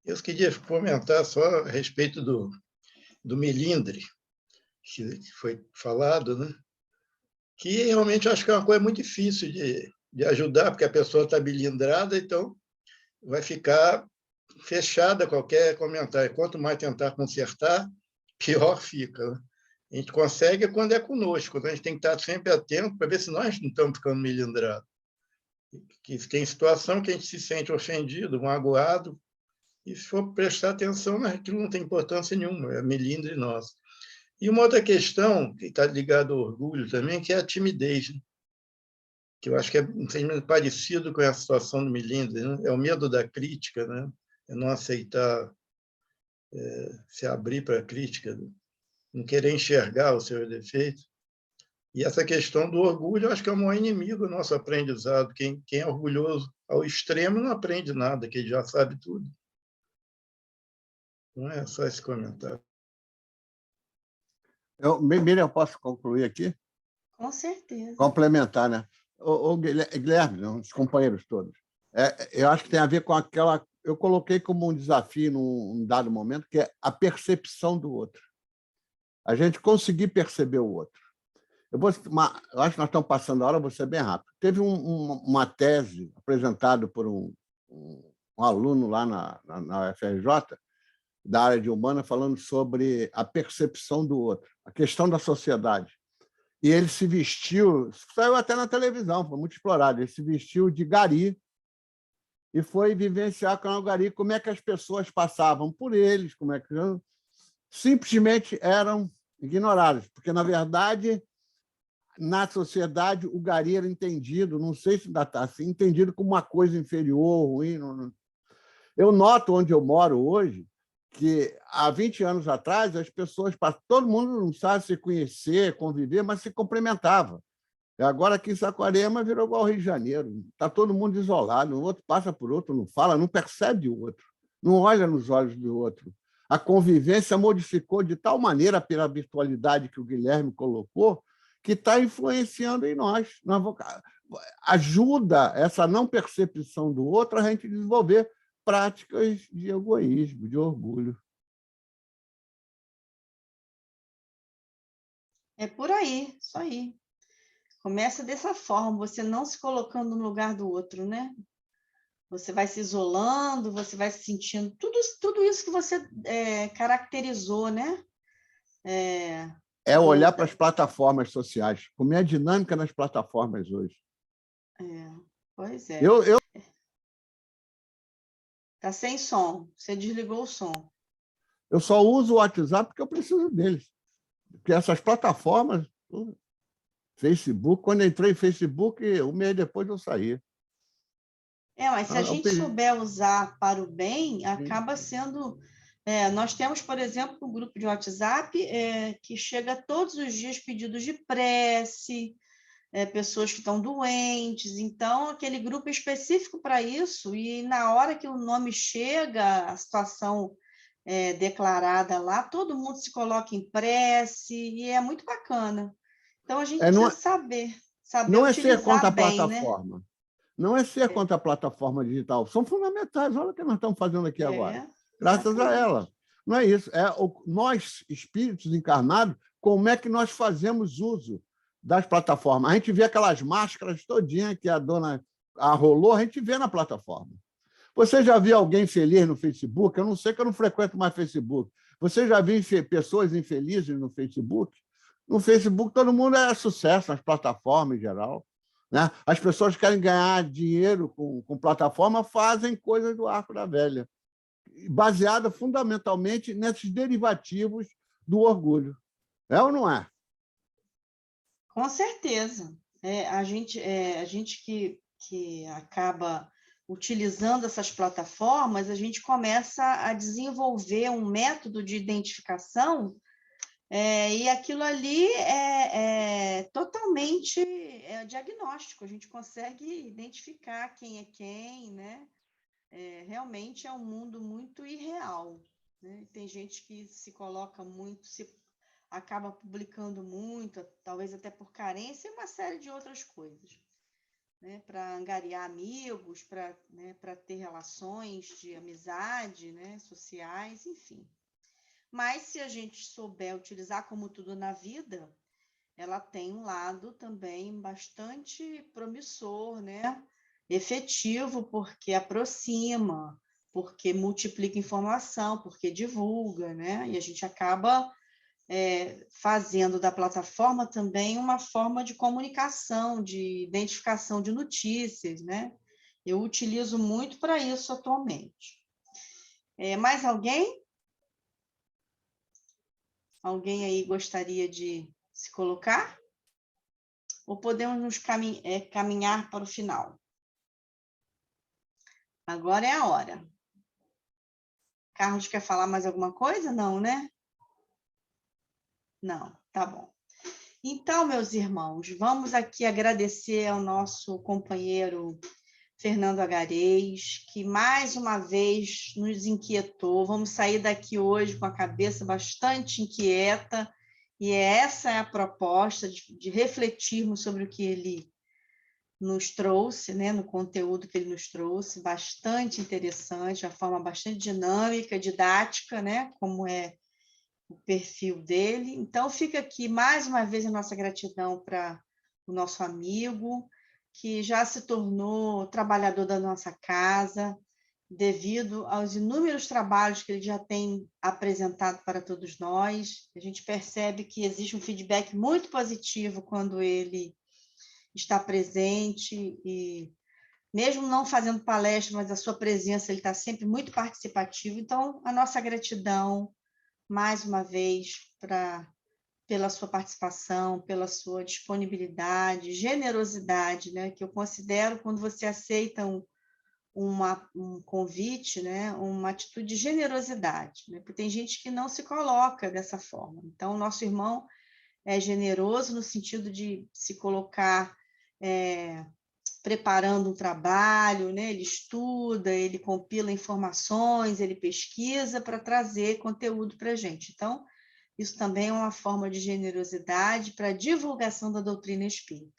Eu queria comentar só a respeito do melindre, que foi falado, né? Que realmente eu acho que é uma coisa muito difícil de ajudar, porque a pessoa está melindrada, então vai ficar fechada a qualquer comentário. Quanto mais tentar consertar, pior fica, né? A gente consegue quando é conosco, né? A gente tem que estar sempre atento para ver se nós não estamos ficando melindrados. Que tem situação que a gente se sente ofendido, magoado, e se for prestar atenção, aquilo não tem importância nenhuma, é melindre nosso. E uma outra questão, que está ligada ao orgulho também, que é a timidez, né? Que eu acho que é parecido com a situação do melindre, né? É o medo da crítica, né? É não aceitar, se abrir para a crítica, né? Não querer enxergar os seus defeitos. E essa questão do orgulho, eu acho que é o maior inimigo do nosso aprendizado. Quem é orgulhoso ao extremo não aprende nada, que ele já sabe tudo. Não é só esse comentário. Miriam, eu posso concluir aqui? Com certeza. Complementar, né? O Guilherme, os companheiros todos. Eu acho que tem a ver com aquela eu coloquei como um desafio num dado momento, que é a percepção do outro. A gente conseguir perceber o outro. Eu acho que nós estamos passando a hora, vou ser bem rápido. Teve uma tese apresentada por um aluno lá na UFRJ, da área de humana, falando sobre a percepção do outro, a questão da sociedade. E ele se vestiu, saiu até na televisão, foi muito explorado, ele se vestiu de gari e foi vivenciar com o gari como é que as pessoas passavam por eles, como é que simplesmente eram ignoradas, porque, na verdade, na sociedade, o gari era entendido, não sei se ainda está assim, entendido como uma coisa inferior, ruim. Eu noto onde eu moro hoje que, há 20 anos atrás, as pessoas, todo mundo não sabe se conhecer, conviver, mas se cumprimentava. E agora, aqui em Saquarema, virou igual ao Rio de Janeiro. Está todo mundo isolado, o outro passa por outro, não fala, não percebe o outro, não olha nos olhos do outro. A convivência modificou de tal maneira pela virtualidade que o Guilherme colocou, que está influenciando em nós. Ajuda essa não percepção do outro a gente desenvolver práticas de egoísmo, de orgulho. É por aí, isso aí. Começa dessa forma, você não se colocando no lugar do outro, né? Você vai se isolando, você vai se sentindo... Tudo isso que você caracterizou, né? É olhar para as plataformas sociais, como é a dinâmica nas plataformas hoje. Pois é. Eu Está sem som, você desligou o som. Eu só uso o WhatsApp porque eu preciso deles. Porque essas plataformas, Facebook, quando eu entrei no Facebook, um mês depois eu saí. Mas se a gente souber usar para o bem, acaba sendo... nós temos, por exemplo, um grupo de WhatsApp que chega todos os dias pedidos de prece, pessoas que estão doentes, então aquele grupo é específico para isso, e na hora que o nome chega, a situação declarada lá, todo mundo se coloca em prece, e é muito bacana. Então a gente precisa saber não utilizar é ser contra a bem, plataforma. Né? Não é ser contra a plataforma digital, são fundamentais, olha o que nós estamos fazendo aqui agora. Graças a ela. Não é isso. Nós, espíritos encarnados, como é que nós fazemos uso das plataformas? A gente vê aquelas máscaras todinhas que a dona arrolou, a gente vê na plataforma. Você já viu alguém feliz no Facebook? Eu não sei, que eu não frequento mais Facebook. Você já viu pessoas infelizes no Facebook? No Facebook, todo mundo é sucesso, nas plataformas em geral. Né? As pessoas que querem ganhar dinheiro com plataforma fazem coisas do arco da velha, baseada fundamentalmente nesses derivativos do orgulho. É ou não é? Com certeza. A gente que acaba utilizando essas plataformas, a gente começa a desenvolver um método de identificação, e aquilo ali é totalmente diagnóstico, a gente consegue identificar quem é quem, né? Realmente é um mundo muito irreal, né? Tem gente que se coloca muito, acaba publicando muito, talvez até por carência, e uma série de outras coisas, né? Para angariar amigos, para ter relações de amizade, né? Sociais, enfim. Mas, se a gente souber utilizar, como tudo na vida, ela tem um lado também bastante promissor, né? Efetivo, porque aproxima, porque multiplica informação, porque divulga, né? E a gente acaba fazendo da plataforma também uma forma de comunicação, de identificação de notícias, né? Eu utilizo muito para isso atualmente. Mais alguém? Alguém aí gostaria de se colocar? Ou podemos nos caminhar para o final? Agora é a hora. Carlos quer falar mais alguma coisa? Não, né? Não, tá bom. Então, meus irmãos, vamos aqui agradecer ao nosso companheiro Fernando Agarês, que mais uma vez nos inquietou. Vamos sair daqui hoje com a cabeça bastante inquieta, e essa é a proposta de refletirmos sobre o que ele nos trouxe, né, no conteúdo que ele nos trouxe, bastante interessante, a forma bastante dinâmica, didática, né, como é o perfil dele. Então, fica aqui mais uma vez a nossa gratidão para o nosso amigo, que já se tornou trabalhador da nossa casa, devido aos inúmeros trabalhos que ele já tem apresentado para todos nós. A gente percebe que existe um feedback muito positivo quando ele está presente e, mesmo não fazendo palestra, mas a sua presença, ele está sempre muito participativo. Então, a nossa gratidão, mais uma vez, pela sua participação, pela sua disponibilidade, generosidade, né? Que eu considero, quando você aceita um convite, né? Uma atitude de generosidade, né? Porque tem gente que não se coloca dessa forma. Então, o nosso irmão é generoso no sentido de se colocar preparando um trabalho, né? Ele estuda, ele compila informações, ele pesquisa para trazer conteúdo para a gente. Então, isso também é uma forma de generosidade para a divulgação da doutrina espírita.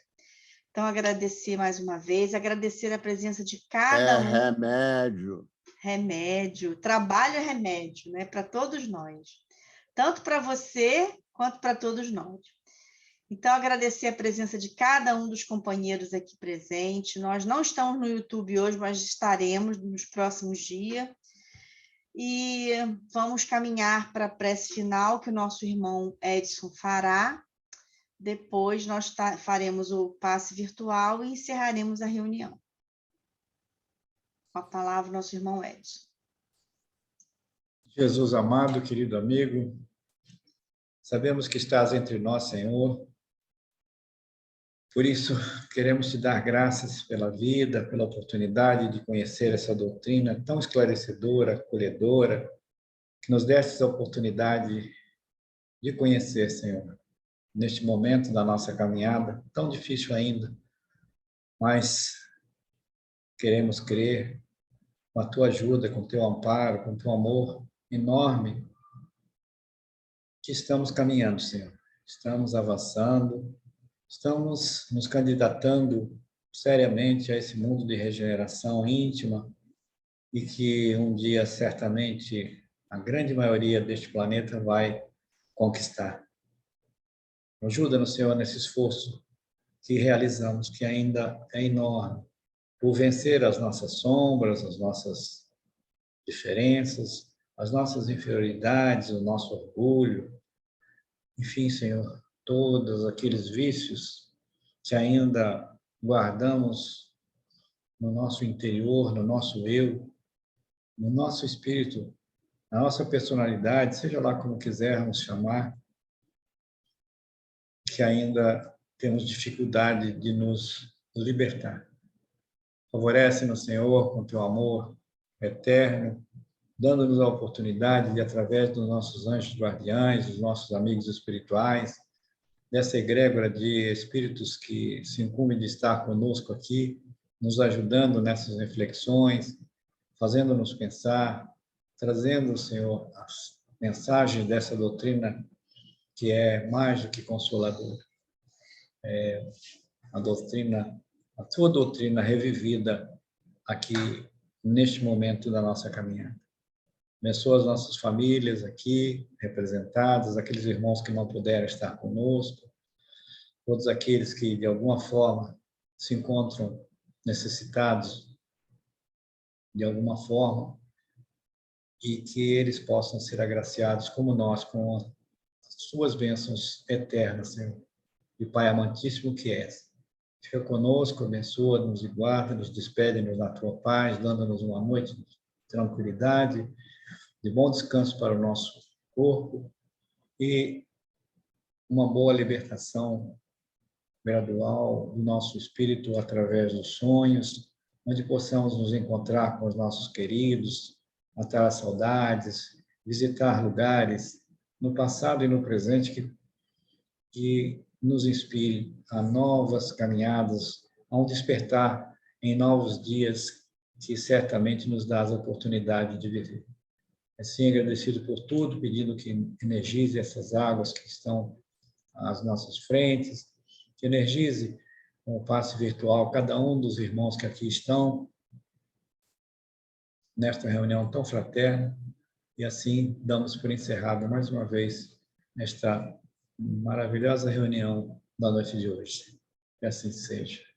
Então, agradecer mais uma vez, agradecer a presença de cada um. Remédio. Remédio, trabalho é remédio, né? Para todos nós. Tanto para você, quanto para todos nós. Então, agradecer a presença de cada um dos companheiros aqui presentes. Nós não estamos no YouTube hoje, mas estaremos nos próximos dias. E vamos caminhar para a prece final, que o nosso irmão Edson fará. Depois nós faremos o passe virtual e encerraremos a reunião. Com a palavra, nosso irmão Edson. Jesus amado, querido amigo, sabemos que estás entre nós, Senhor. Por isso, queremos te dar graças pela vida, pela oportunidade de conhecer essa doutrina tão esclarecedora, acolhedora, que nos deste a oportunidade de conhecer, Senhor, neste momento da nossa caminhada, tão difícil ainda, mas queremos crer com a tua ajuda, com o teu amparo, com o teu amor enorme, que estamos caminhando, Senhor. Estamos avançando, estamos nos candidatando seriamente a esse mundo de regeneração íntima e que um dia, certamente, a grande maioria deste planeta vai conquistar. Ajuda-nos, Senhor, nesse esforço que realizamos, que ainda é enorme, por vencer as nossas sombras, as nossas diferenças, as nossas inferioridades, o nosso orgulho. Enfim, Senhor, todos aqueles vícios que ainda guardamos no nosso interior, no nosso eu, no nosso espírito, na nossa personalidade, seja lá como quisermos chamar, que ainda temos dificuldade de nos libertar. Favorece-nos, Senhor, com teu amor eterno, dando-nos a oportunidade de, através dos nossos anjos guardiães, dos nossos amigos espirituais, dessa egrégora de espíritos que se incumbem de estar conosco aqui, nos ajudando nessas reflexões, fazendo-nos pensar, trazendo, Senhor, as mensagens dessa doutrina que é mais do que consoladora. É a doutrina, a tua doutrina revivida aqui neste momento da nossa caminhada. Abençoa as nossas famílias aqui representadas, aqueles irmãos que não puderam estar conosco, todos aqueles que, de alguma forma, se encontram necessitados de alguma forma e que eles possam ser agraciados, como nós, com as suas bênçãos eternas, Senhor, e Pai amantíssimo que és. Fica conosco, abençoa-nos e guarda, nos despede-nos na tua paz, dando-nos uma noite de tranquilidade, de bom descanso para o nosso corpo e uma boa libertação gradual do nosso espírito através dos sonhos, onde possamos nos encontrar com os nossos queridos, matar as saudades, visitar lugares no passado e no presente que nos inspire a novas caminhadas, a um despertar em novos dias que certamente nos dá a oportunidade de viver. Assim, agradecido por tudo, pedindo que energize essas águas que estão às nossas frentes, que energize com o passe virtual cada um dos irmãos que aqui estão, nesta reunião tão fraterna, e assim damos por encerrada mais uma vez esta maravilhosa reunião da noite de hoje. Que assim seja.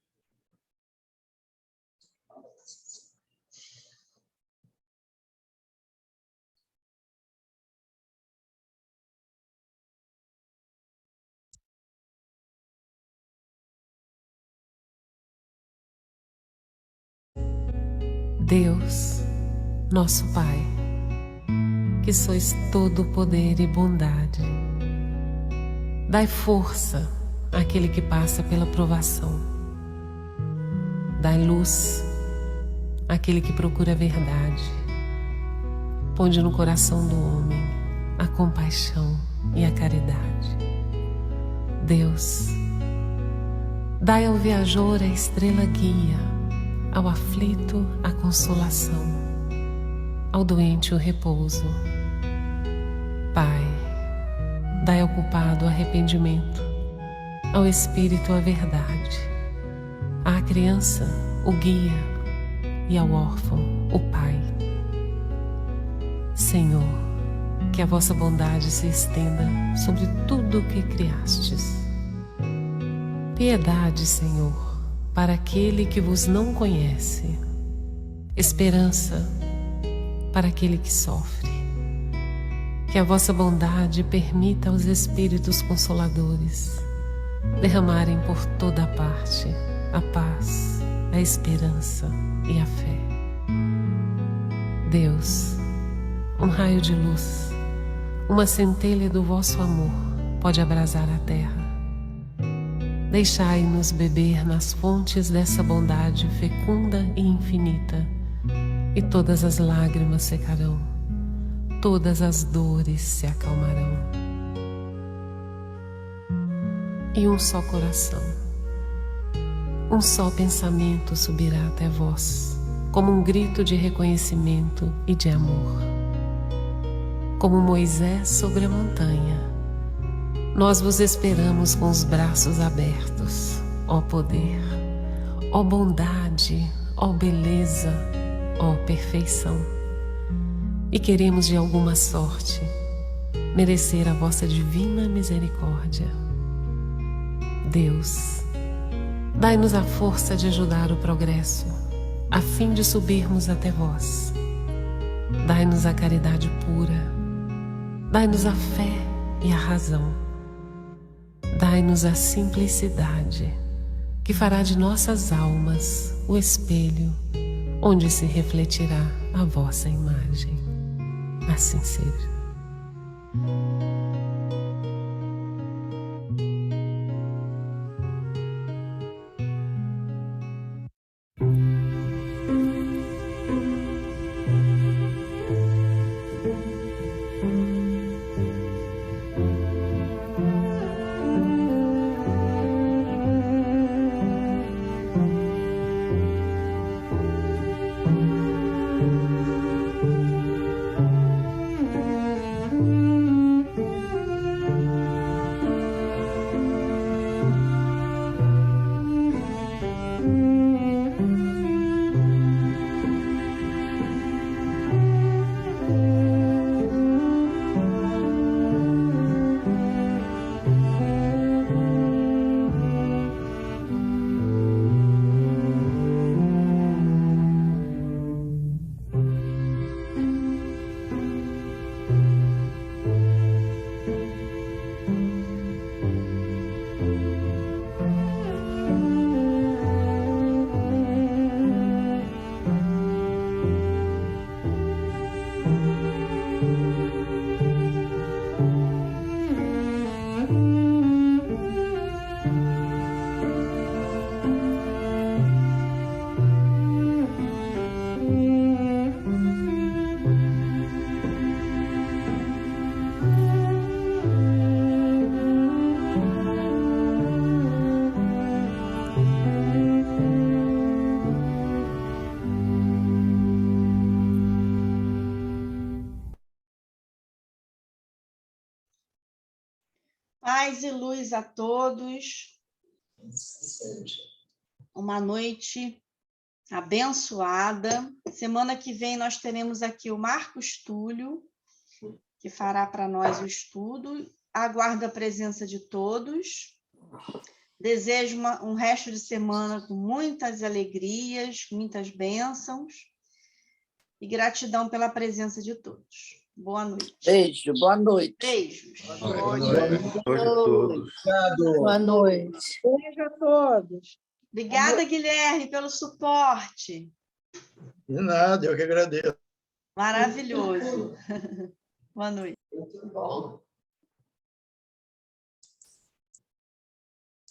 Deus, nosso Pai, que sois todo poder e bondade, dai força àquele que passa pela provação, dai luz àquele que procura a verdade, ponde no coração do homem a compaixão e a caridade. Deus, dai ao viajor a estrela guia, ao aflito a consolação, ao doente o repouso. Pai, dai ao culpado o arrependimento, ao espírito a verdade, à criança o guia e ao órfão o pai. Senhor, que a vossa bondade se estenda sobre tudo o que criastes. Piedade, Senhor, para aquele que vos não conhece, esperança para aquele que sofre. Que a vossa bondade permita aos Espíritos Consoladores derramarem por toda a parte a paz, a esperança e a fé. Deus, um raio de luz, uma centelha do vosso amor pode abrasar a terra. Deixai-nos beber nas fontes dessa bondade fecunda e infinita, e todas as lágrimas secarão, todas as dores se acalmarão. E um só coração, um só pensamento subirá até vós, como um grito de reconhecimento e de amor. Como Moisés sobre a montanha, nós vos esperamos com os braços abertos, ó poder, ó bondade, ó beleza, ó perfeição. E queremos de alguma sorte merecer a vossa divina misericórdia. Deus, dai-nos a força de ajudar o progresso, a fim de subirmos até vós. Dai-nos a caridade pura, dai-nos a fé e a razão. Dai-nos a simplicidade, que fará de nossas almas o espelho onde se refletirá a vossa imagem. Assim seja. Paz e luz a todos. uma noite abençoada. Semana que vem nós teremos aqui o Marcos Túlio, que fará para nós o estudo. Aguardo a presença de todos. Desejo um resto de semana com muitas alegrias, muitas bênçãos. E gratidão pela presença de todos. Boa noite. Beijo, boa noite. Beijos. Boa noite. Boa noite a todos. Boa noite. Beijo a todos. Obrigada, Guilherme, pelo suporte. De nada, eu que agradeço. Maravilhoso. Boa noite. Muito bom.